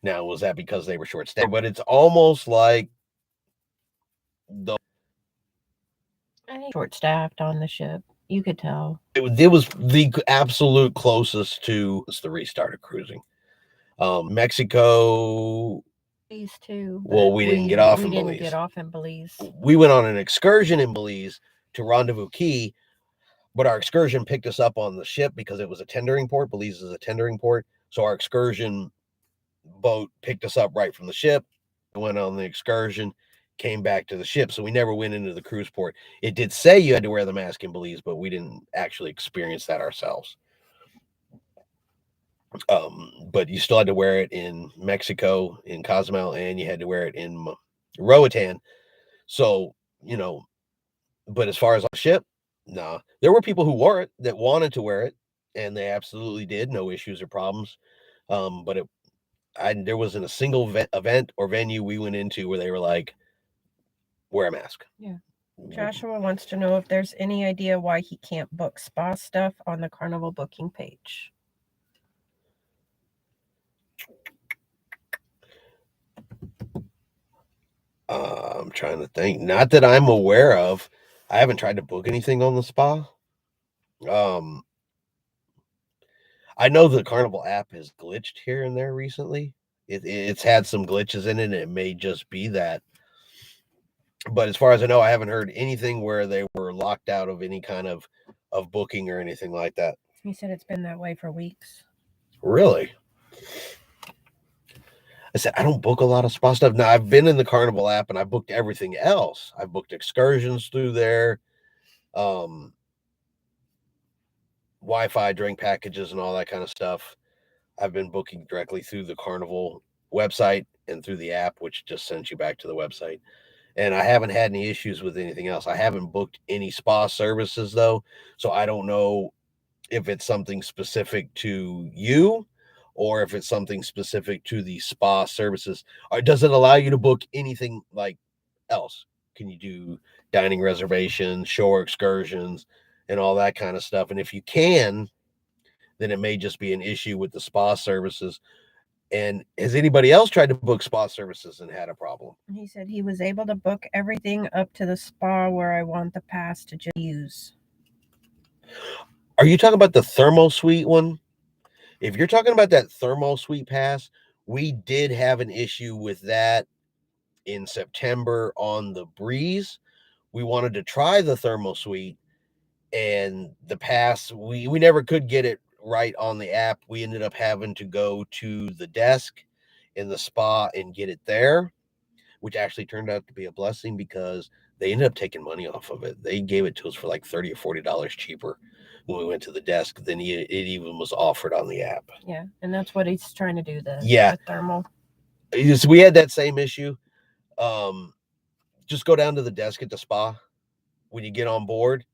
Now, was that because they were short staffed? But it's almost like I think short staffed on the ship. You could tell. it was the absolute closest to the restart of cruising. Mexico. Belize too. Well, we didn't get off in Belize. We didn't get off in Belize. We went on an excursion in Belize to Rendezvous Key, but our excursion picked us up on the ship because it was a tendering port. Belize is a tendering port. So our excursion boat picked us up right from the ship, went on the excursion, came back to the ship. So we never went into the cruise port. It did say you had to wear the mask in Belize, but we didn't actually experience that ourselves. But you still had to wear it in Mexico, in Cozumel, and you had to wear it in Roatan. So, but as far as on the ship, nah. There were people who wore it that wanted to wear it, and they absolutely did. No issues or problems. But there wasn't a single event or venue we went into where they were like, wear a mask. Yeah. Joshua wants to know if there's any idea why he can't book spa stuff on the Carnival booking page. I'm trying to think. Not that I'm aware of. I haven't tried to book anything on the spa. I know the Carnival app has glitched here and there recently. It's had some glitches in it, and it may just be that. But as far as I know, I haven't heard anything where they were locked out of any kind of booking or anything like that. He said it's been that way for weeks. Really? I said, I don't book a lot of spa stuff. Now, I've been in the Carnival app, and I booked everything else. I booked excursions through there, Wi-Fi, drink packages, and all that kind of stuff. I've been booking directly through the Carnival website and through the app, which just sends you back to the website. And I haven't had any issues with anything else. I haven't booked any spa services, though. So I don't know if it's something specific to you or if it's something specific to the spa services. Or does it allow you to book anything like else? Can you do dining reservations, shore excursions, and all that kind of stuff? And if you can, then it may just be an issue with the spa services. And has anybody else tried to book spa services and had a problem? He said he was able to book everything up to the spa where I want the pass to just use. Are you talking about the Thermo Suite one? If you're talking about that Thermo Suite pass, we did have an issue with that in September on the Breeze. We wanted to try the Thermo Suite, and the pass, we never could get it right on the app. We ended up having to go to the desk in the spa and get it there, which actually turned out to be a blessing because they ended up taking money off of it. They gave it to us for like $30 or $40 cheaper when we went to the desk than it even was offered on the app. Yeah, and that's what he's trying to do, the Yeah. thermal. So we had that same issue. just go down to the desk at the spa when you get on board,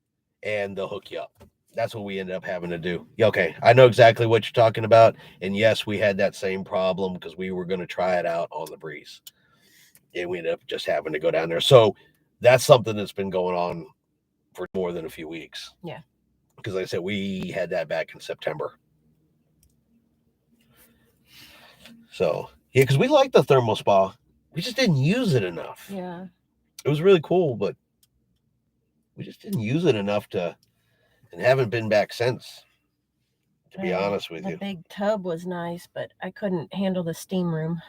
and they'll hook you up. That's what we ended up having to do. Okay, I know exactly what you're talking about. And yes, we had that same problem because we were going to try it out on the breeze. And we ended up just having to go down there. So that's something that's been going on for more than a few weeks. Yeah. Because like I said, we had that back in September. So, yeah, because we liked the thermal spa. We just didn't use it enough. Yeah. It was really cool, but we just didn't use it enough to, and haven't been back since, to be honest with the you. The big tub was nice, but I couldn't handle the steam room.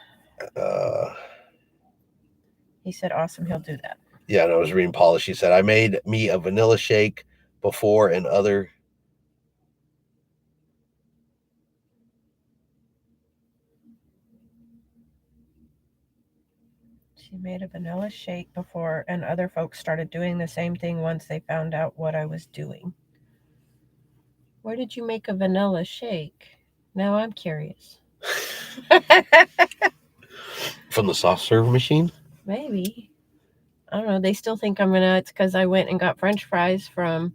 He said, awesome, he'll do that. Yeah, and I was reading Paula. She said, I made me a vanilla shake before and other. She made a vanilla shake before, and other folks started doing the same thing once they found out what I was doing. Where did you make a vanilla shake? Now I'm curious. From the soft serve machine? Maybe. I don't know. They still think I'm it's because I went and got French fries from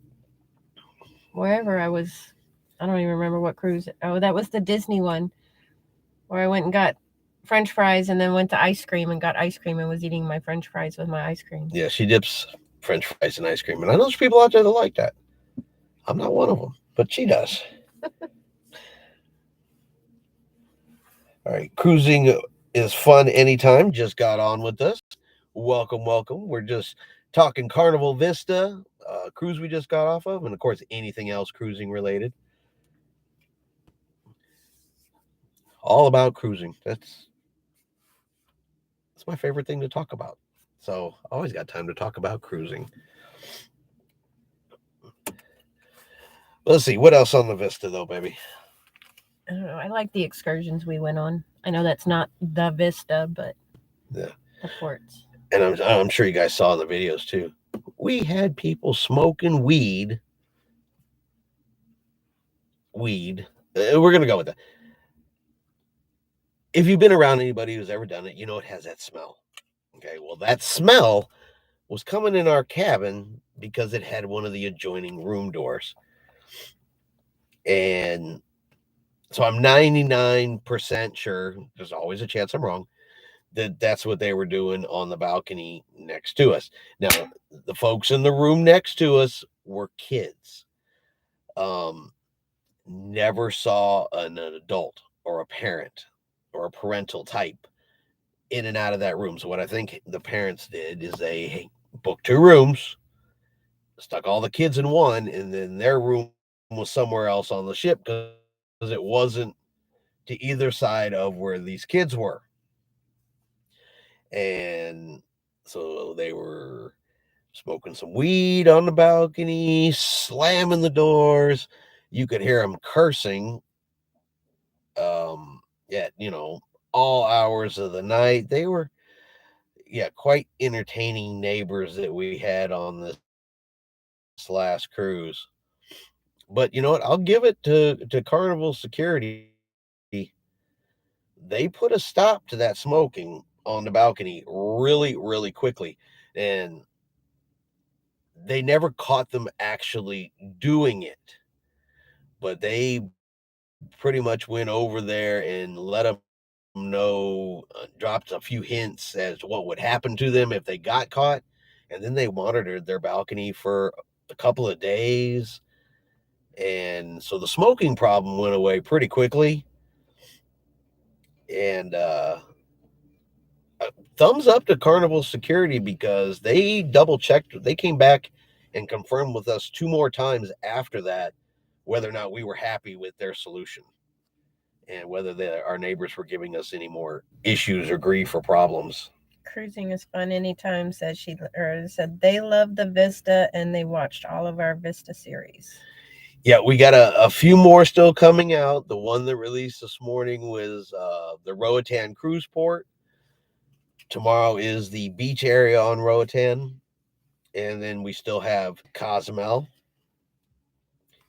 wherever I was. I don't even remember what cruise. Oh, that was the Disney one where I went and got French fries and then went to ice cream and got ice cream and was eating my French fries with my ice cream. Yeah, she dips French fries in ice cream. And I know there's people out there that like that. I'm not one of them, but she does. All right. Cruising is fun anytime. Just got on with us. Welcome, welcome. We're just talking Carnival Vista, cruise we just got off of, and of course, anything else cruising related. All about cruising. That's my favorite thing to talk about. So I always got time to talk about cruising. Let's see. What else on the Vista, though, baby? I don't know. I like the excursions we went on. I know that's not the Vista, but yeah, the ports. And I'm sure you guys saw the videos, too. We had people smoking weed. We're going to go with that. If you've been around anybody who's ever done it, you know it has that smell. Okay, well, that smell was coming in our cabin because it had one of the adjoining room doors. And so I'm 99% sure, there's always a chance I'm wrong, that that's what they were doing on the balcony next to us. Now, the folks in the room next to us were kids. Never saw an adult or a parent or a parental type in and out of that room. So what I think the parents did is they booked 2 rooms, stuck all the kids in one, and then their room was somewhere else on the ship because it wasn't to either side of where these kids were. And so they were smoking some weed on the balcony, slamming the doors. You could hear them cursing. At all hours of the night. They were quite entertaining neighbors that we had on this last cruise. But you know what? I'll give it to Carnival security. They put a stop to that smoking on the balcony really, really quickly. And they never caught them actually doing it. But they pretty much went over there and let them know, dropped a few hints as to what would happen to them if they got caught. And then they monitored their balcony for a couple of days. And so the smoking problem went away pretty quickly. And thumbs up to Carnival security because they double checked. They came back and confirmed with us 2 more times after that whether or not we were happy with their solution and whether our neighbors were giving us any more issues or grief or problems. Cruising is fun anytime, said they love the Vista and they watched all of our Vista series. Yeah, we got a few more still coming out. The one that released this morning was the Roatan Cruise Port. Tomorrow is the beach area on Roatan. And then we still have Cozumel.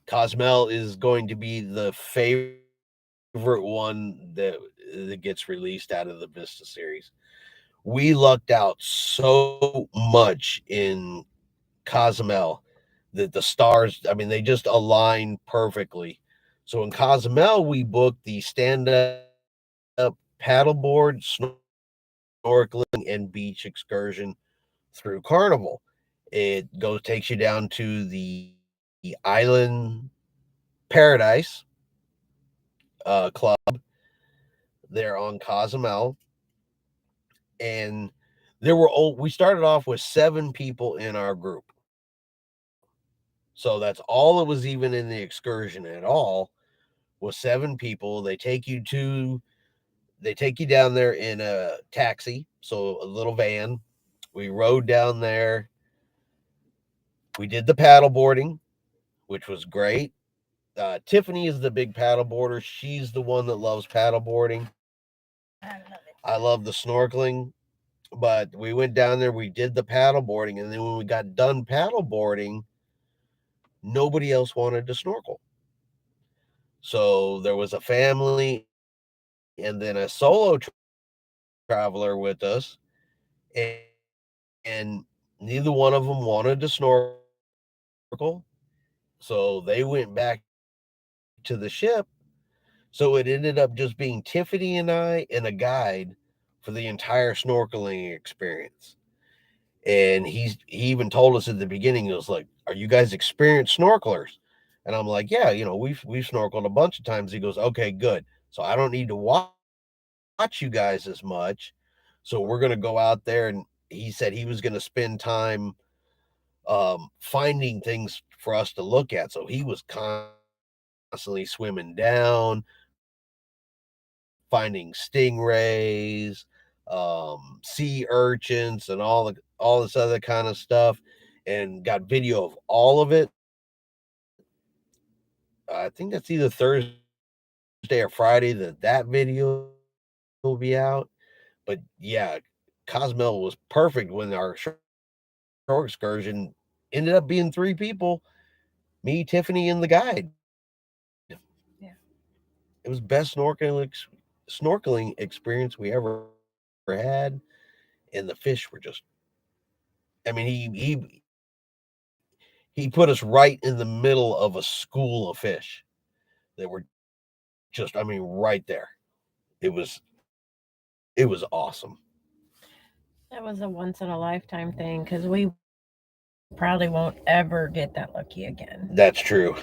Cozumel is going to be the favorite one that gets released out of the Vista series. we lucked out so much in Cozumel that the stars, I mean, they just aligned perfectly. So in Cozumel, we booked the stand-up paddleboard, snorkeling, and beach excursion through Carnival. It takes you down to the Island Paradise Club there on Cozumel, and we started off with 7 people in our group. So that's all it was even in the excursion at all was 7 people. They take you down there in a taxi, so a little van. We rode down there. We did the paddle boarding, which was great. Tiffany is the big paddle boarder. She's the one that loves paddle boarding. I love it. I love the snorkeling. But we went down there, we did the paddle boarding, and then when we got done paddle boarding, nobody else wanted to snorkel. So there was a family and then a solo traveler with us, and, and neither one of them wanted to snorkel. So they went back to the ship. So it ended up just being Tiffany and I and a guide for the entire snorkeling experience. And he even told us at the beginning, he was like, "Are you guys experienced snorkelers?" And I'm like, "Yeah, we've snorkeled a bunch of times." He goes, "Okay, good. So I don't need to watch you guys as much. So we're gonna go out there." And he said he was gonna spend time finding things for us to look at. So he was constantly swimming down, finding stingrays, sea urchins, and all this other kind of stuff, and got video of all of it. I think that's either Thursday or Friday that video will be out. But yeah, Cozumel was perfect when our shore excursion ended up being 3 people, me, Tiffany, and the guide. Yeah. It was best snorkeling experience we ever had, and the fish were just. I mean, he put us right in the middle of a school of fish that were just, I mean, right there. It was awesome. That was a once in a lifetime thing because we probably won't ever get that lucky again. That's true.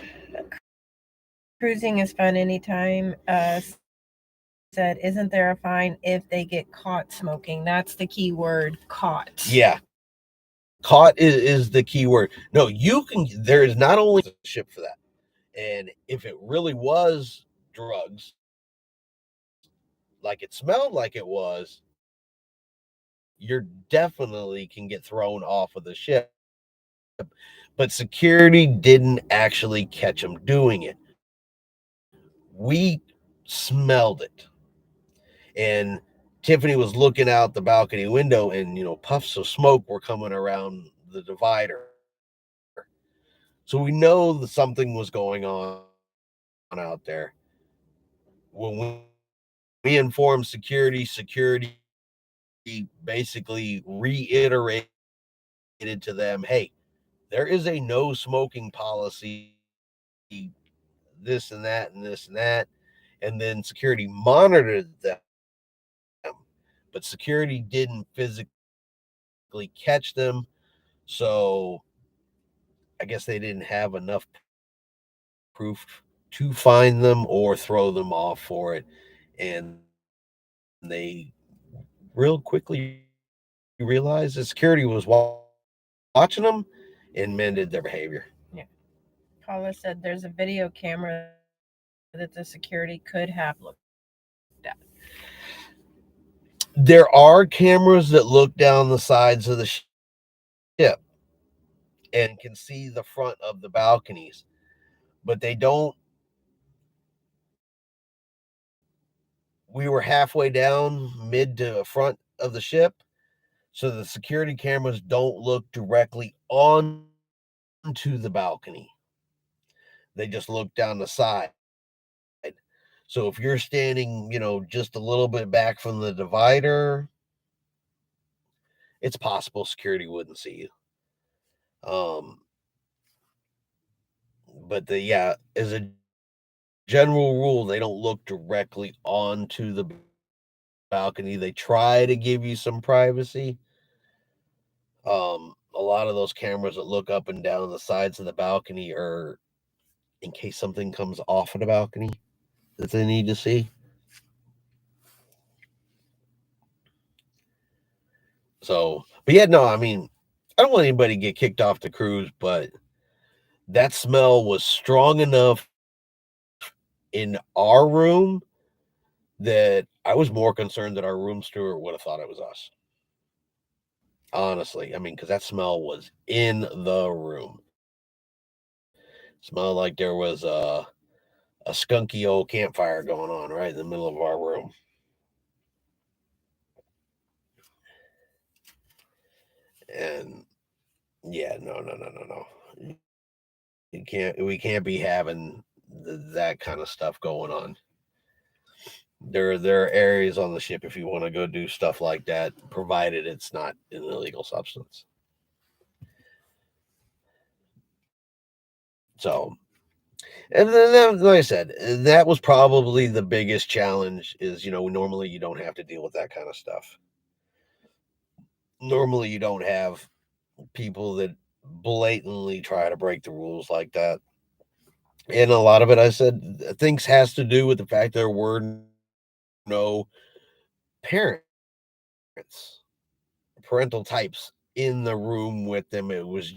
Cruising is fun anytime. Said, isn't there a fine if they get caught smoking? That's the key word, caught. Yeah. Caught is the key word. No, there is not only a ship for that. And if it really was drugs, like it smelled like it was, you're definitely can get thrown off of the ship. But security didn't actually catch them doing it. We smelled it. And Tiffany was looking out the balcony window, and puffs of smoke were coming around the divider. So we know that something was going on out there. When we informed security basically reiterated to them, "Hey, there is a no smoking policy, this and that and this and that." And then security monitored them, but security didn't physically catch them. So I guess they didn't have enough proof to find them or throw them off for it. And they real quickly realized that security was watching them and mended their behavior. Yeah. Paula said there's a video camera that the security could have looked at. There are cameras that look down the sides of the ship and can see the front of the balconies, but they don't. We were halfway down, mid to front of the ship, so the security cameras don't look directly onto the balcony. They just look down the side. So if you're standing, just a little bit back from the divider, it's possible security wouldn't see you. Um, but as a general rule, they don't look directly onto the balcony. They try to give you some privacy. A lot of those cameras that look up and down the sides of the balcony are in case something comes off of the balcony that they need to see. So, but yeah, no, I mean, I don't want anybody to get kicked off the cruise, but that smell was strong enough in our room that I was more concerned that our room steward would have thought it was us. Honestly, I mean, because that smell was in the room. Smelled like there was a skunky old campfire going on right in the middle of our room. And yeah, no. We can't be having that kind of stuff going on. There are areas on the ship if you want to go do stuff like that, provided it's not an illegal substance. So, and then, like I said, that was probably the biggest challenge. Is normally you don't have to deal with that kind of stuff. Normally you don't have people that blatantly try to break the rules like that. And a lot of it, I said, things has to do with the fact there were no parents, parental types in the room with them. It was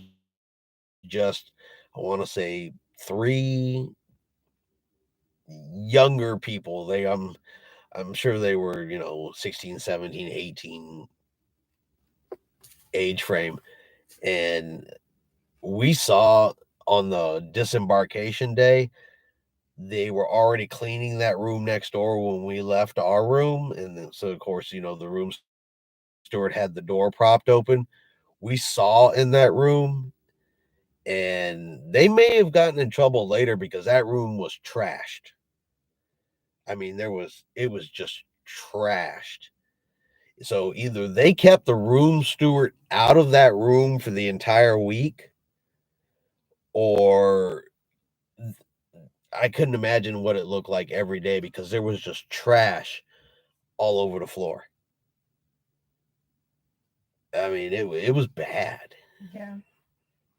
just, I want to say, three younger people. I'm sure they were 16, 17, 18 age frame. And we saw on the disembarkation day, they were already cleaning that room next door when we left our room. And then, so of course, the room steward had the door propped open. We saw in that room, and they may have gotten in trouble later because that room was trashed. I mean, it was just trashed. So either they kept the room steward out of that room for the entire week, or I couldn't imagine what it looked like every day because there was just trash all over the floor. I mean, it was bad. Yeah.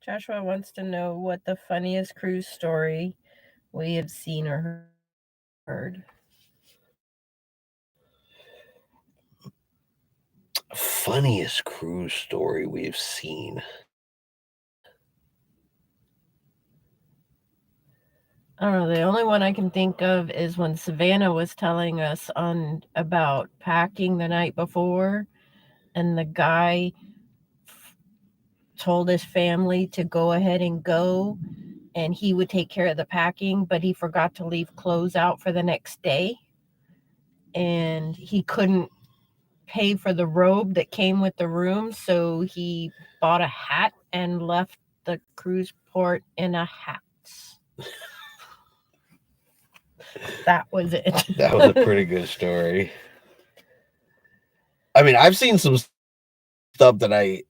Joshua wants to know what the funniest cruise story we have seen or heard. Funniest cruise story we've seen. I don't know. The only one I can think of is when Savannah was telling us about packing the night before, and the guy told his family to go ahead and go, and he would take care of the packing, but he forgot to leave clothes out for the next day, and he couldn't pay for the robe that came with the room, so he bought a hat and left the cruise port in a hat. That was it. That was a pretty good story. I mean, I've seen some stuff that I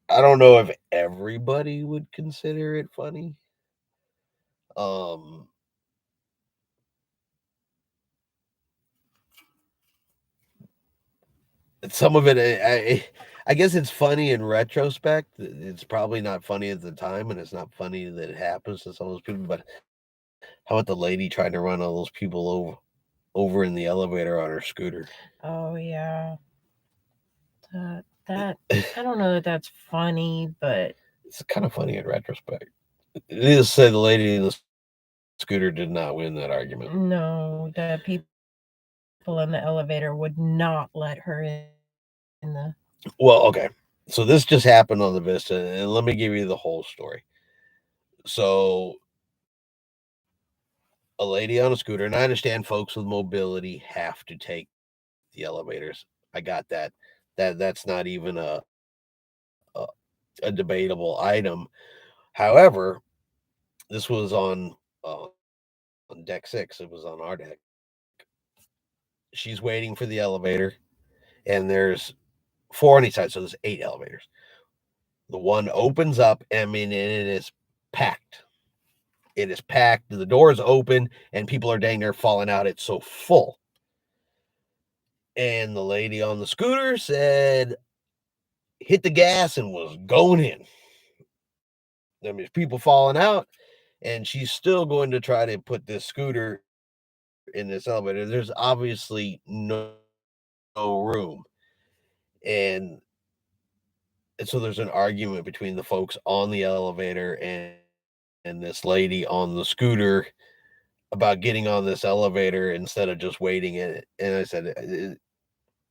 don't know if everybody would consider it funny. Um some of it I guess it's funny in retrospect. It's probably not funny at the time, and it's not funny that it happens to some of those people. But how about the lady trying to run all those people over in the elevator on her scooter? Oh yeah. That I don't know that that's funny, but It's kind of funny in retrospect. It is to say the lady in the scooter did not win that argument. no, the people in the elevator would not let her in the. Well, okay. So this just happened on the Vista, and let me give you the whole story. So a lady on a scooter, and I understand folks with mobility have to take the elevators. I got that. That's not even a, a debatable item. However, this was on deck 6. It was on our deck. She's waiting for the elevator, and there's 4 on each side, so there's 8 elevators. The one opens up, I mean, and it is packed. It is packed. The doors open, and people are dang near falling out. It's so full. And the lady on the scooter said, hit the gas and was going in. I mean, there's people falling out, and she's still going to try to put this scooter in this elevator. There's obviously no room. And so there's an argument between the folks on the elevator and this lady on the scooter about getting on this elevator instead of just waiting in it. And I said,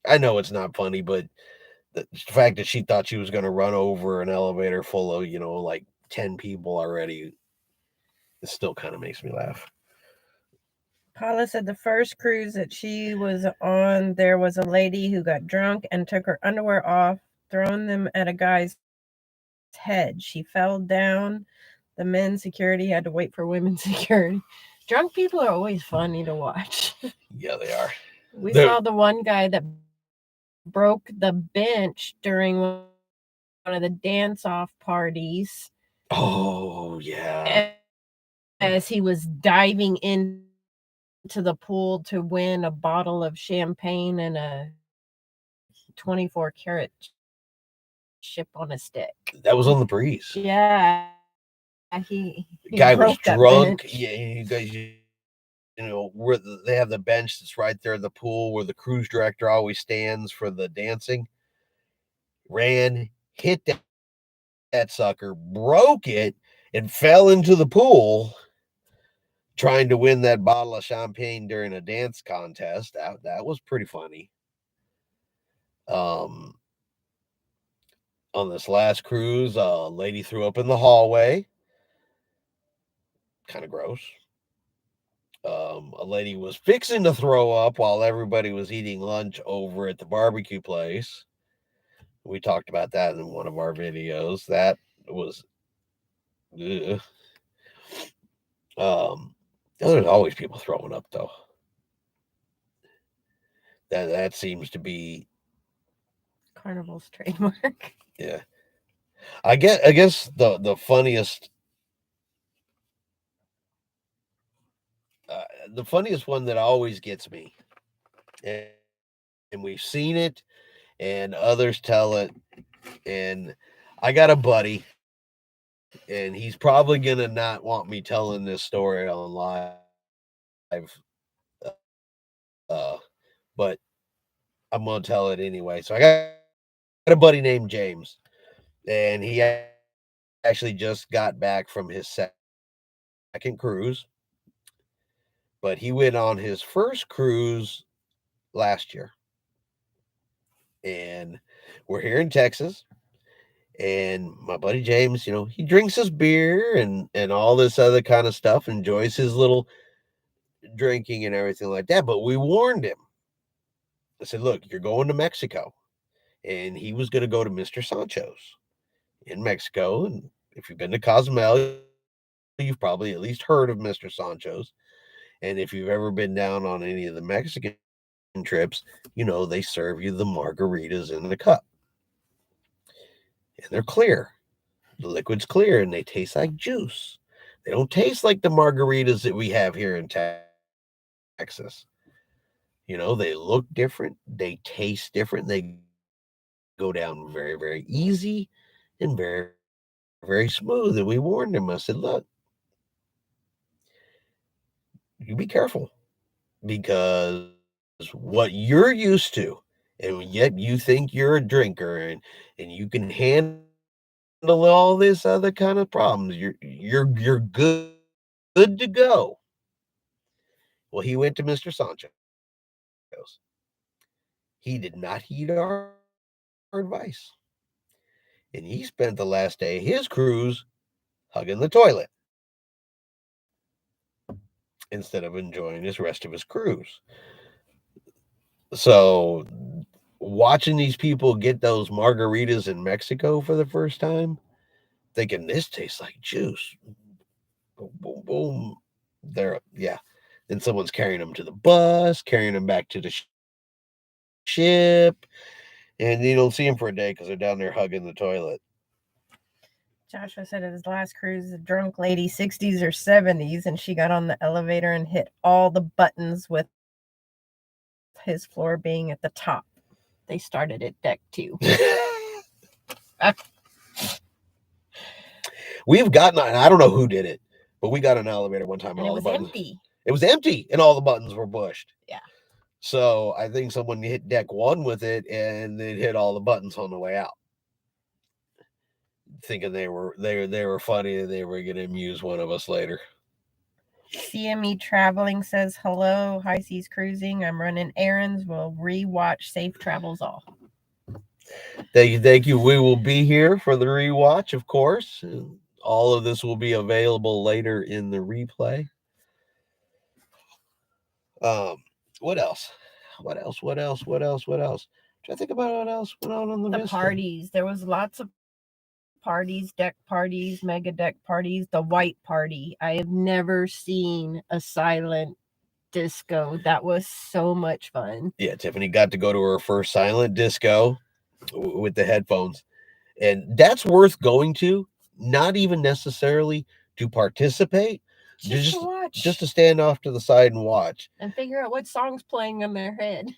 I know it's not funny, but the fact that she thought she was going to run over an elevator full of, like 10 people already, it still kind of makes me laugh. Paula said the first cruise that she was on, there was a lady who got drunk and took her underwear off, throwing them at a guy's head. She fell down. The men's security had to wait for women's security. Drunk people are always funny to watch. Yeah, they are. We saw the one guy that broke the bench during one of the dance-off parties. Oh, yeah. As he was diving into the pool to win a bottle of champagne and a 24 karat chip on a stick. That was on the breeze. Yeah. He guy was drunk. Bench. Yeah, you guys, where they have the bench that's right there in the pool where the cruise director always stands for the dancing. Ran, hit that sucker, broke it, and fell into the pool trying to win that bottle of champagne during a dance contest. That was pretty funny. On this last cruise, a lady threw up in the hallway. Kind of gross. A lady was fixing to throw up while everybody was eating lunch over at the barbecue place. We talked about that in one of our videos. That was, ugh. There's always people throwing up though. That seems to be Carnival's trademark. Yeah, I guess the funniest. The funniest one that always gets me, and we've seen it, and others tell it, and I got a buddy, and he's probably gonna not want me telling this story on live, but I'm gonna tell it anyway. So I got a buddy named James, and he actually just got back from his second cruise, but he went on his first cruise last year. And we're here in Texas, and my buddy James, he drinks his beer and all this other kind of stuff, enjoys his little drinking and everything like that. But we warned him. I said, look, you're going to Mexico. And he was going to go to Mr. Sancho's in Mexico. And if you've been to Cozumel, you've probably at least heard of Mr. Sancho's. And if you've ever been down on any of the Mexican trips, they serve you the margaritas in the cup. And they're clear. The liquid's clear and they taste like juice. They don't taste like the margaritas that we have here in Texas. They look different. They taste different. They go down very, very easy and very, very smooth. And we warned him. I said, look, you be careful, because what you're used to, and yet you think you're a drinker and you can handle all this other kind of problems. You're good to go. Well, he went to Mr. Sancho's. He did not heed our advice. And he spent the last day of his cruise hugging the toilet instead of enjoying his rest of his cruise. So watching these people get those margaritas in Mexico for the first time, thinking this tastes like juice. Boom, boom, boom. Yeah. Then someone's carrying them to the bus, carrying them back to the ship. And you don't see them for a day because they're down there hugging the toilet. Joshua said at his last cruise, a drunk lady, 60s or 70s, and she got on the elevator and hit all the buttons with his floor being at the top. They started at deck 2. We've gotten, I don't know who did it, but we got an elevator one time And and it all was the buttons. empty. It was empty and all the buttons were pushed. Yeah. So I think someone hit deck 1 with it and it hit all the buttons on the way out, thinking they were funny and they were going to amuse one of us later. CME Traveling says, hello, High Seas Cruising. I'm running errands. We'll rewatch Safe Travels All. Thank you. We will be here for the rewatch, of course. All of this will be available later in the replay. What else? What else? Try to think about what else went on the Vista. Parties. There was lots of parties, deck parties, mega deck parties. The white party. I have never seen a silent disco. That was so much fun. Yeah, Tiffany got to go to her first silent disco with the headphones, and that's worth going to. Not even necessarily to participate, just to watch, just to stand off to the side and watch and figure out what song's playing in their head.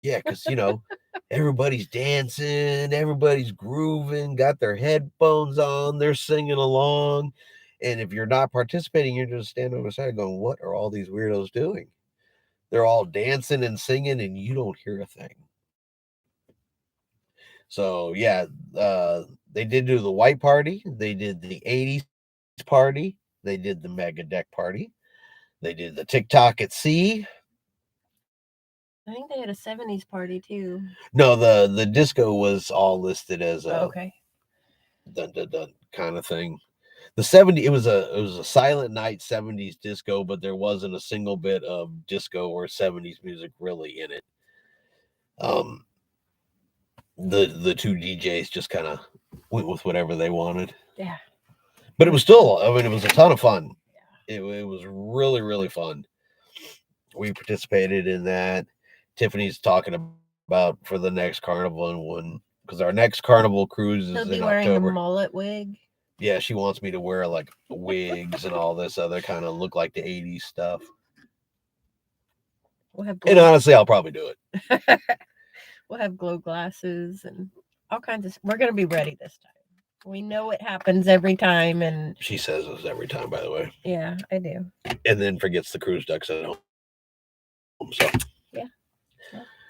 Yeah, because everybody's dancing, everybody's grooving, got their headphones on, they're singing along. And if you're not participating, you're just standing on the side going, what are all these weirdos doing? They're all dancing and singing, and you don't hear a thing. So, yeah, they did do the white party. They did the 80s party. They did the mega deck party. They did the TikTok at sea. I think they had a 70s party too. No, the disco was all listed as a okay. Dun, dun, dun kind of thing. The 70s, it was a silent night 70s disco, but there wasn't a single bit of disco or 70s music really in it. The two DJs just kind of went with whatever they wanted. Yeah. But it was still, I mean, it was a ton of fun. Yeah. It was really, really fun. We participated in that. Tiffany's talking about for the next carnival and one, because our next carnival cruise is in October. He'll be wearing the mullet wig. Yeah, she wants me to wear like wigs and all this other kind of look like the 80s stuff. And honestly, I'll probably do it. We'll have glow glasses and all kinds of. We're going to be ready this time. We know it happens every time, and she says this every time, by the way. Yeah, I do. And then forgets the cruise ducks at home. So yeah,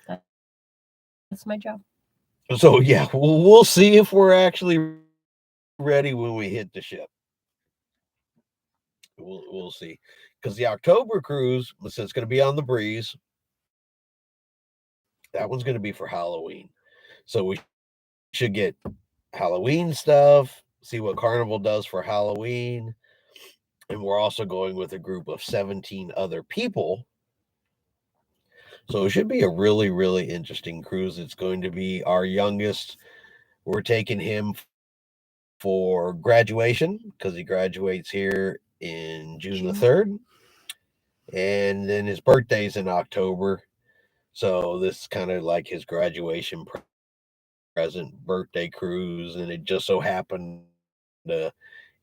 that's my job. So yeah, we'll see if we're actually ready when we hit the ship. We'll see, because the October cruise, it's going to be on the breeze. That one's going to be for Halloween, so we should get Halloween stuff, see what Carnival does for Halloween, and we're also going with a group of 17 other people. So it should be a really, really interesting cruise. It's going to be our youngest. We're taking him for graduation because he graduates here in June the 3rd. And then his birthday's in October. So this is kind of like his graduation present birthday cruise. And it just so happened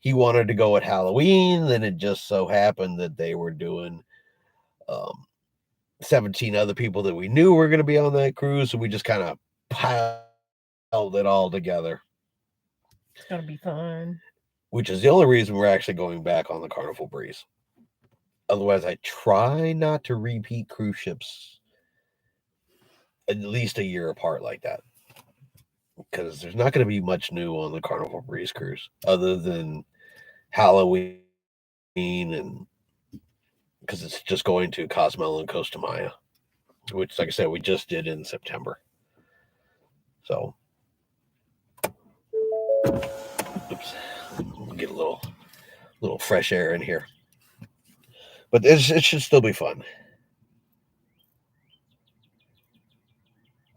he wanted to go at Halloween. Then it just so happened that they were doing 17 other people that we knew were going to be on that cruise. So we just kind of piled it all together. It's going to be fun. Which is the only reason we're actually going back on the Carnival Breeze. Otherwise, I try not to repeat cruise ships at least a year apart like that. Because there's not going to be much new on the Carnival Breeze cruise other than Halloween, and because it's just going to Cozumel and Costa Maya, which, like I said, we just did in September. So, oops, we'll get a little fresh air in here. But it should still be fun.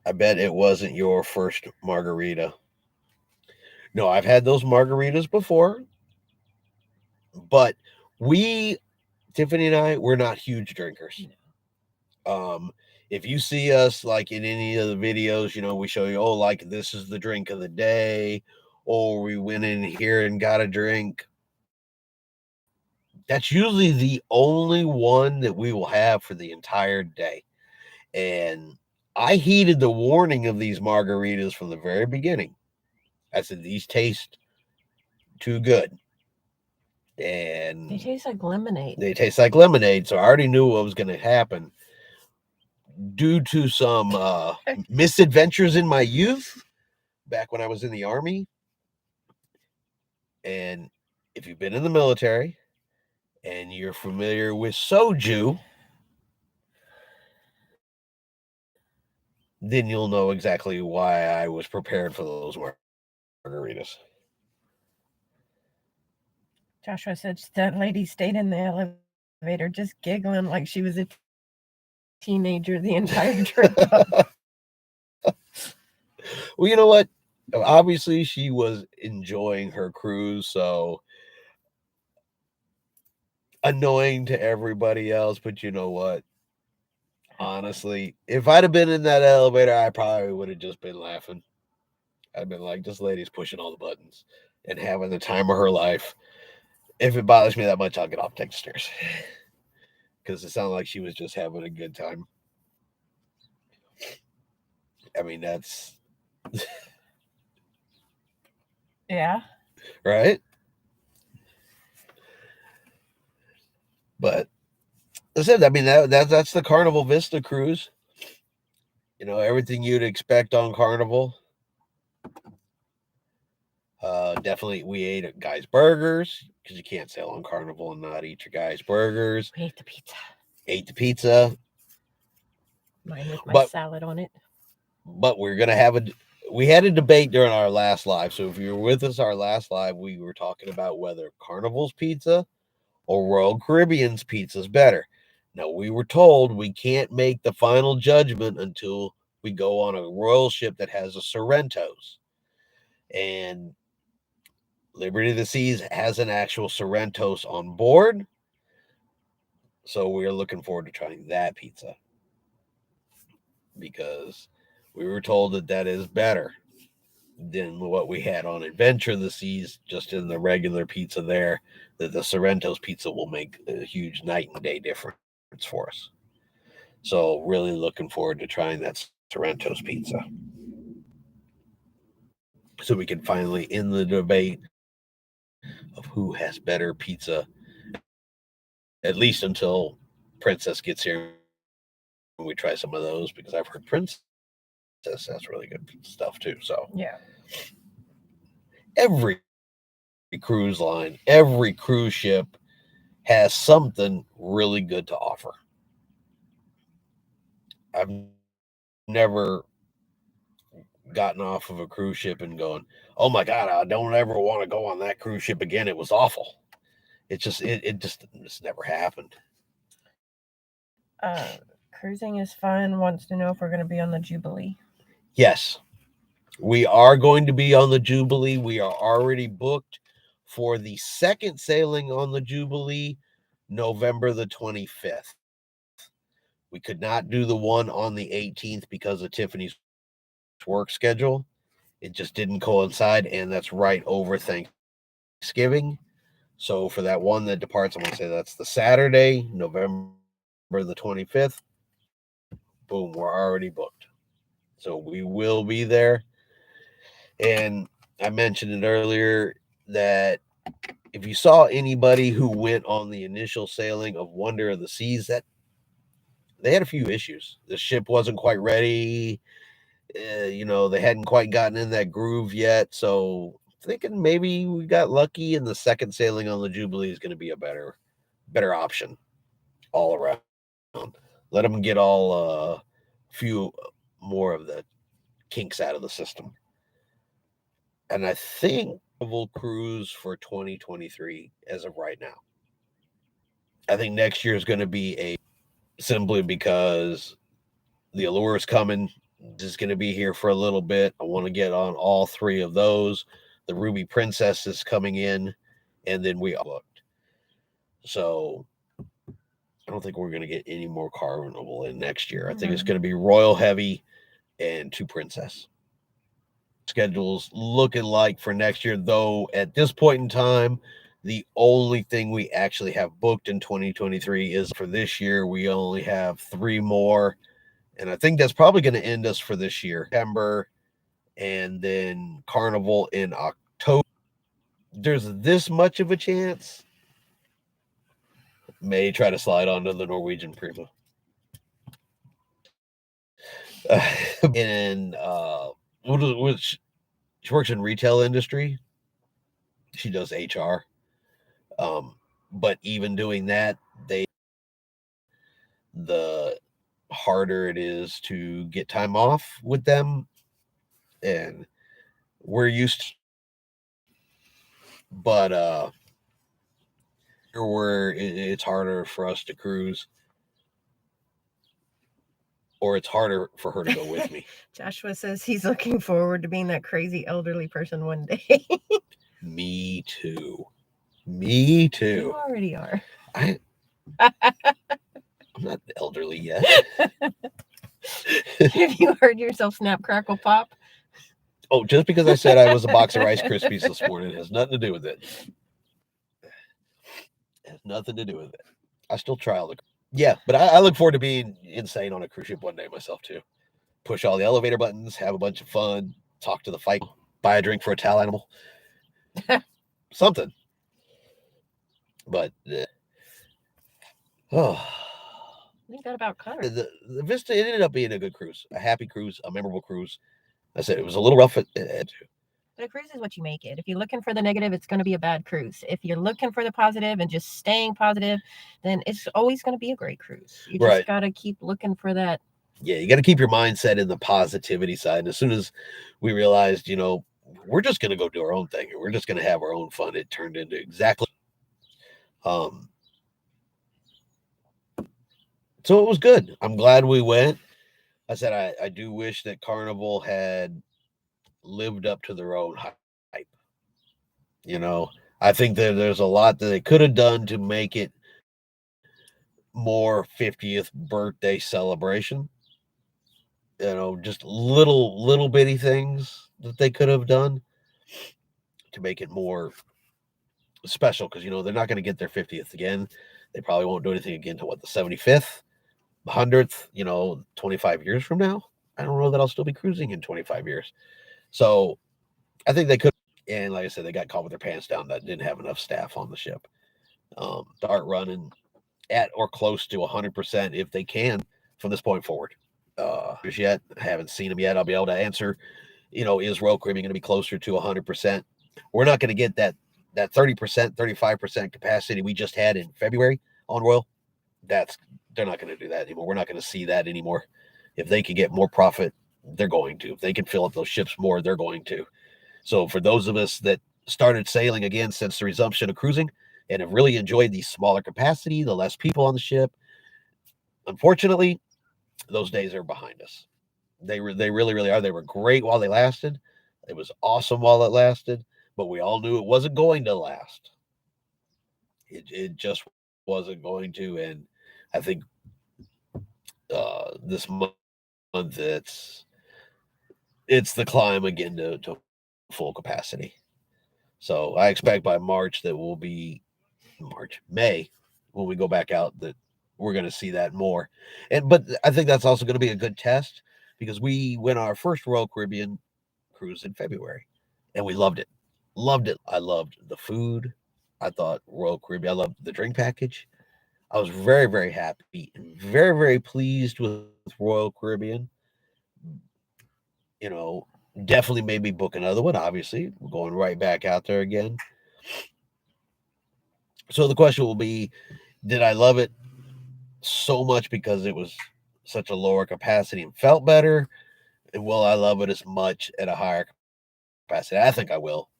I bet it wasn't your first margarita. No, I've had those margaritas before. But Tiffany and I, we're not huge drinkers. if you see us like in any of the videos, we show you, oh, like this is the drink of the day, or we went in here and got a drink. That's usually the only one that we will have for the entire day. And I heeded the warning of these margaritas from the very beginning. I said, these taste too good. And They taste like lemonade. So I already knew what was going to happen. Due to some misadventures in my youth, back when I was in the Army. And if you've been in the military and you're familiar with soju, then you'll know exactly why I was prepared for those margaritas. Joshua said that lady stayed in the elevator just giggling like she was a teenager the entire trip up. Well, you know what? Obviously, she was enjoying her cruise, so annoying to everybody else. But you know what? Honestly, if I'd have been in that elevator, I probably would have just been laughing. I'd been like, this lady's pushing all the buttons and having the time of her life. If it bothers me that much, I'll get off and take the stairs. Because it sounded like she was just having a good time. I mean, that's... Yeah. Right? But I said, I mean, that's the Carnival Vista cruise. Everything you'd expect on Carnival. Definitely, we ate at Guy's Burgers, because you can't sail on Carnival and not eat your Guy's Burgers. We ate the pizza. Ate the pizza. Mine with my salad on it. But we're going to have we had a debate during our last live. So if you were with us our last live, we were talking about whether Carnival's pizza or Royal Caribbean's pizza is better. Now, we were told we can't make the final judgment until we go on a royal ship that has a Sorrento's. And Liberty of the Seas has an actual Sorrento's on board. So we're looking forward to trying that pizza. Because we were told that is better than what we had on Adventure of the Seas, just in the regular pizza there, that the Sorrento's pizza will make a huge night and day difference for us. So really looking forward to trying that Sorrento's pizza. So we can finally end the debate of who has better pizza, at least until Princess gets here and we try some of those, because I've heard Princess has really good stuff too. So yeah, every cruise line, every cruise ship has something really good to offer. I've never gotten off of a cruise ship and going, oh my God, I don't ever want to go on that cruise ship again. It was awful. It just never happened. Cruising is fun. Wants to know if we're going to be on the Jubilee. Yes, we are going to be on the Jubilee. We are already booked for the second sailing on the Jubilee, November the 25th. We could not do the one on the 18th because of Tiffany's work schedule. It just didn't coincide, and that's right over Thanksgiving. So for that one that departs, I'm going to say that's the Saturday, November the 25th. Boom, we're already booked. So we will be there. And I mentioned it earlier that if you saw anybody who went on the initial sailing of Wonder of the Seas, that they had a few issues. The ship wasn't quite ready. They hadn't quite gotten in that groove yet. So thinking maybe we got lucky, and the second sailing on the Jubilee is going to be a better option all around. Let them get a few more of the kinks out of the system. And I think Carnival cruise for 2023 as of right now. I think next year is going to be simply because the Allure is coming. Is going to be here for a little bit. I want to get on all three of those. The Ruby Princess is coming in, and then we booked. So don't think we're going to get any more Carnival in next year. I think it's going to be Royal Heavy and 2 Princess. Schedules looking like for next year, though at this point in time, the only thing we actually have booked in 2023 is for this year. We only have 3 more, and I think that's probably going to end us for this year. September, and then Carnival in October. There's this much of a chance. May try to slide onto the Norwegian Prima. And which she works in retail industry. She does HR. But even doing that, the harder it is to get time off with them, and we're used to, but where it's harder for us to cruise, or it's harder for her to go with me. Joshua says he's looking forward to being that crazy elderly person one day. Me too. You already are. I'm not elderly yet. Have you heard yourself snap, crackle, pop? Oh, just because I said I was a box of Rice Krispies this morning has nothing to do with it. It has nothing to do with it. I still try all the... Yeah, but I look forward to being insane on a cruise ship one day myself, too. Push all the elevator buttons, have a bunch of fun, talk to the fight, buy a drink for a towel animal. Something. But, I think that about covers the Vista, it ended up being a good cruise, a happy cruise, a memorable cruise. I said it was a little rough at But a cruise is what you make it. If you're looking for the negative, it's going to be a bad cruise. If you're looking for the positive and just staying positive, then it's always going to be a great cruise. You just got to keep looking for that. Yeah, you got to keep your mindset in the positivity side. And as soon as we realized, we're just going to go do our own thing and we're just going to have our own fun, it turned into exactly. So it was good. I'm glad we went. I said I do wish that Carnival had lived up to their own hype. I think that there's a lot that they could have done to make it more 50th birthday celebration. Just little bitty things that they could have done to make it more special, because they're not going to get their 50th again. They probably won't do anything again until the 75th, 100th, 25 years from now. I don't know that I'll still be cruising in 25 years. So I think they could. And like I said, they got caught with their pants down that didn't have enough staff on the ship. Start running at or close to 100% if they can from this point forward. Yet I haven't seen them yet. I'll be able to answer, is Royal Caribbean going to be closer to 100%? We're not going to get that 30%, 35% capacity we just had in February on Royal. They're not going to do that anymore. We're not going to see that anymore. If they can get more profit, they're going to. If they can fill up those ships more, they're going to. So for those of us that started sailing again since the resumption of cruising and have really enjoyed the smaller capacity, the less people on the ship, unfortunately, those days are behind us. They really, really are. They were great while they lasted. It was awesome while it lasted, but we all knew it wasn't going to last. It just wasn't going to. And I think this month it's the climb again to full capacity. So I expect by March that we'll be May when we go back out that we're going to see that more. But I think that's also going to be a good test, because we went our first Royal Caribbean cruise in February and we loved it. I loved the food. I thought Royal Caribbean, I loved the drink package. I was very, very happy and very, very pleased with Royal Caribbean. Definitely made me book another one. Obviously, we're going right back out there again. So the question will be, did I love it so much because it was such a lower capacity and felt better? And will I love it as much at a higher capacity? I think I will.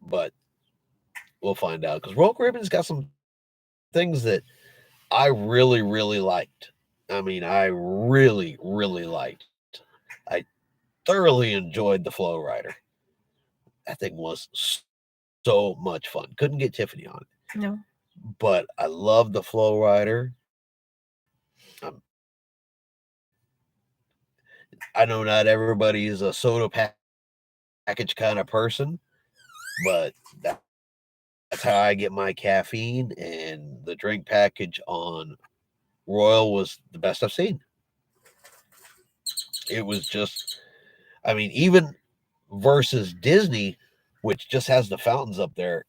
But we'll find out, because Royal Caribbean's got some things that I really, really liked. I mean, I really, really liked. I thoroughly enjoyed the Flow Rider. That thing was so much fun. Couldn't get Tiffany on it. No. But I love the Flow Rider. I know not everybody is a soda package kind of person, but that's how I get my caffeine. And the drink package on Royal was the best I've seen. It was just, I mean, even versus Disney, which just has the fountains up there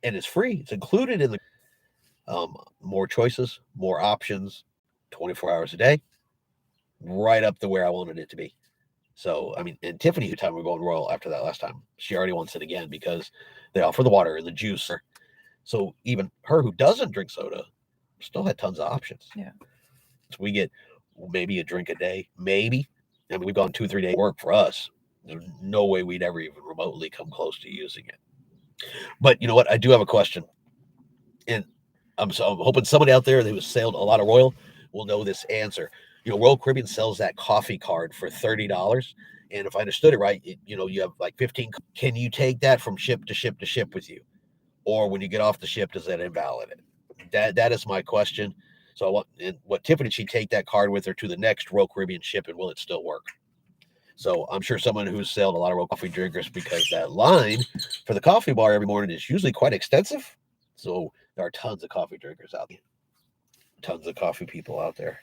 and it's free. It's included in the more choices, more options, 24 hours a day, right up to where I wanted it to be. So, I mean, and Tiffany, who time we were going Royal after that last time, she already wants it again because they offer the water and the juice. So even her who doesn't drink soda still had tons of options. Yeah. So we get maybe a drink a day, maybe. I mean, we've gone 2-3 days work for us. There's no way we'd ever even remotely come close to using it. But you know what? I do have a question. And I'm hoping somebody out there who has sailed a lot of Royal will know this answer. You know, Royal Caribbean sells that coffee card for $30. And if I understood it right, you have like 15. Can you take that from ship to ship to ship with you? Or when you get off the ship, does that invalid it? That is my question. So what Tiffany, she'd take that card with her to the next Royal Caribbean ship, and will it still work? So I'm sure someone who's sailed a lot of Royal coffee drinkers, because that line for the coffee bar every morning is usually quite extensive. So there are tons of coffee drinkers out there, tons of coffee people out there.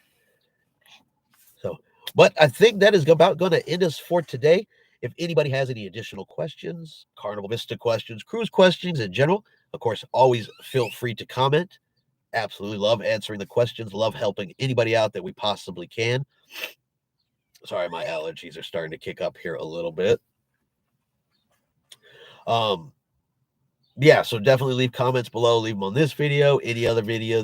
So, but I think that is about going to end us for today. If anybody has any additional questions, Carnival Vista questions, cruise questions in general, of course, always feel free to comment. Absolutely love answering the questions, love helping anybody out that we possibly can. Sorry, my allergies are starting to kick up here a little bit. Yeah, so definitely leave comments below, leave them on this video, any other video that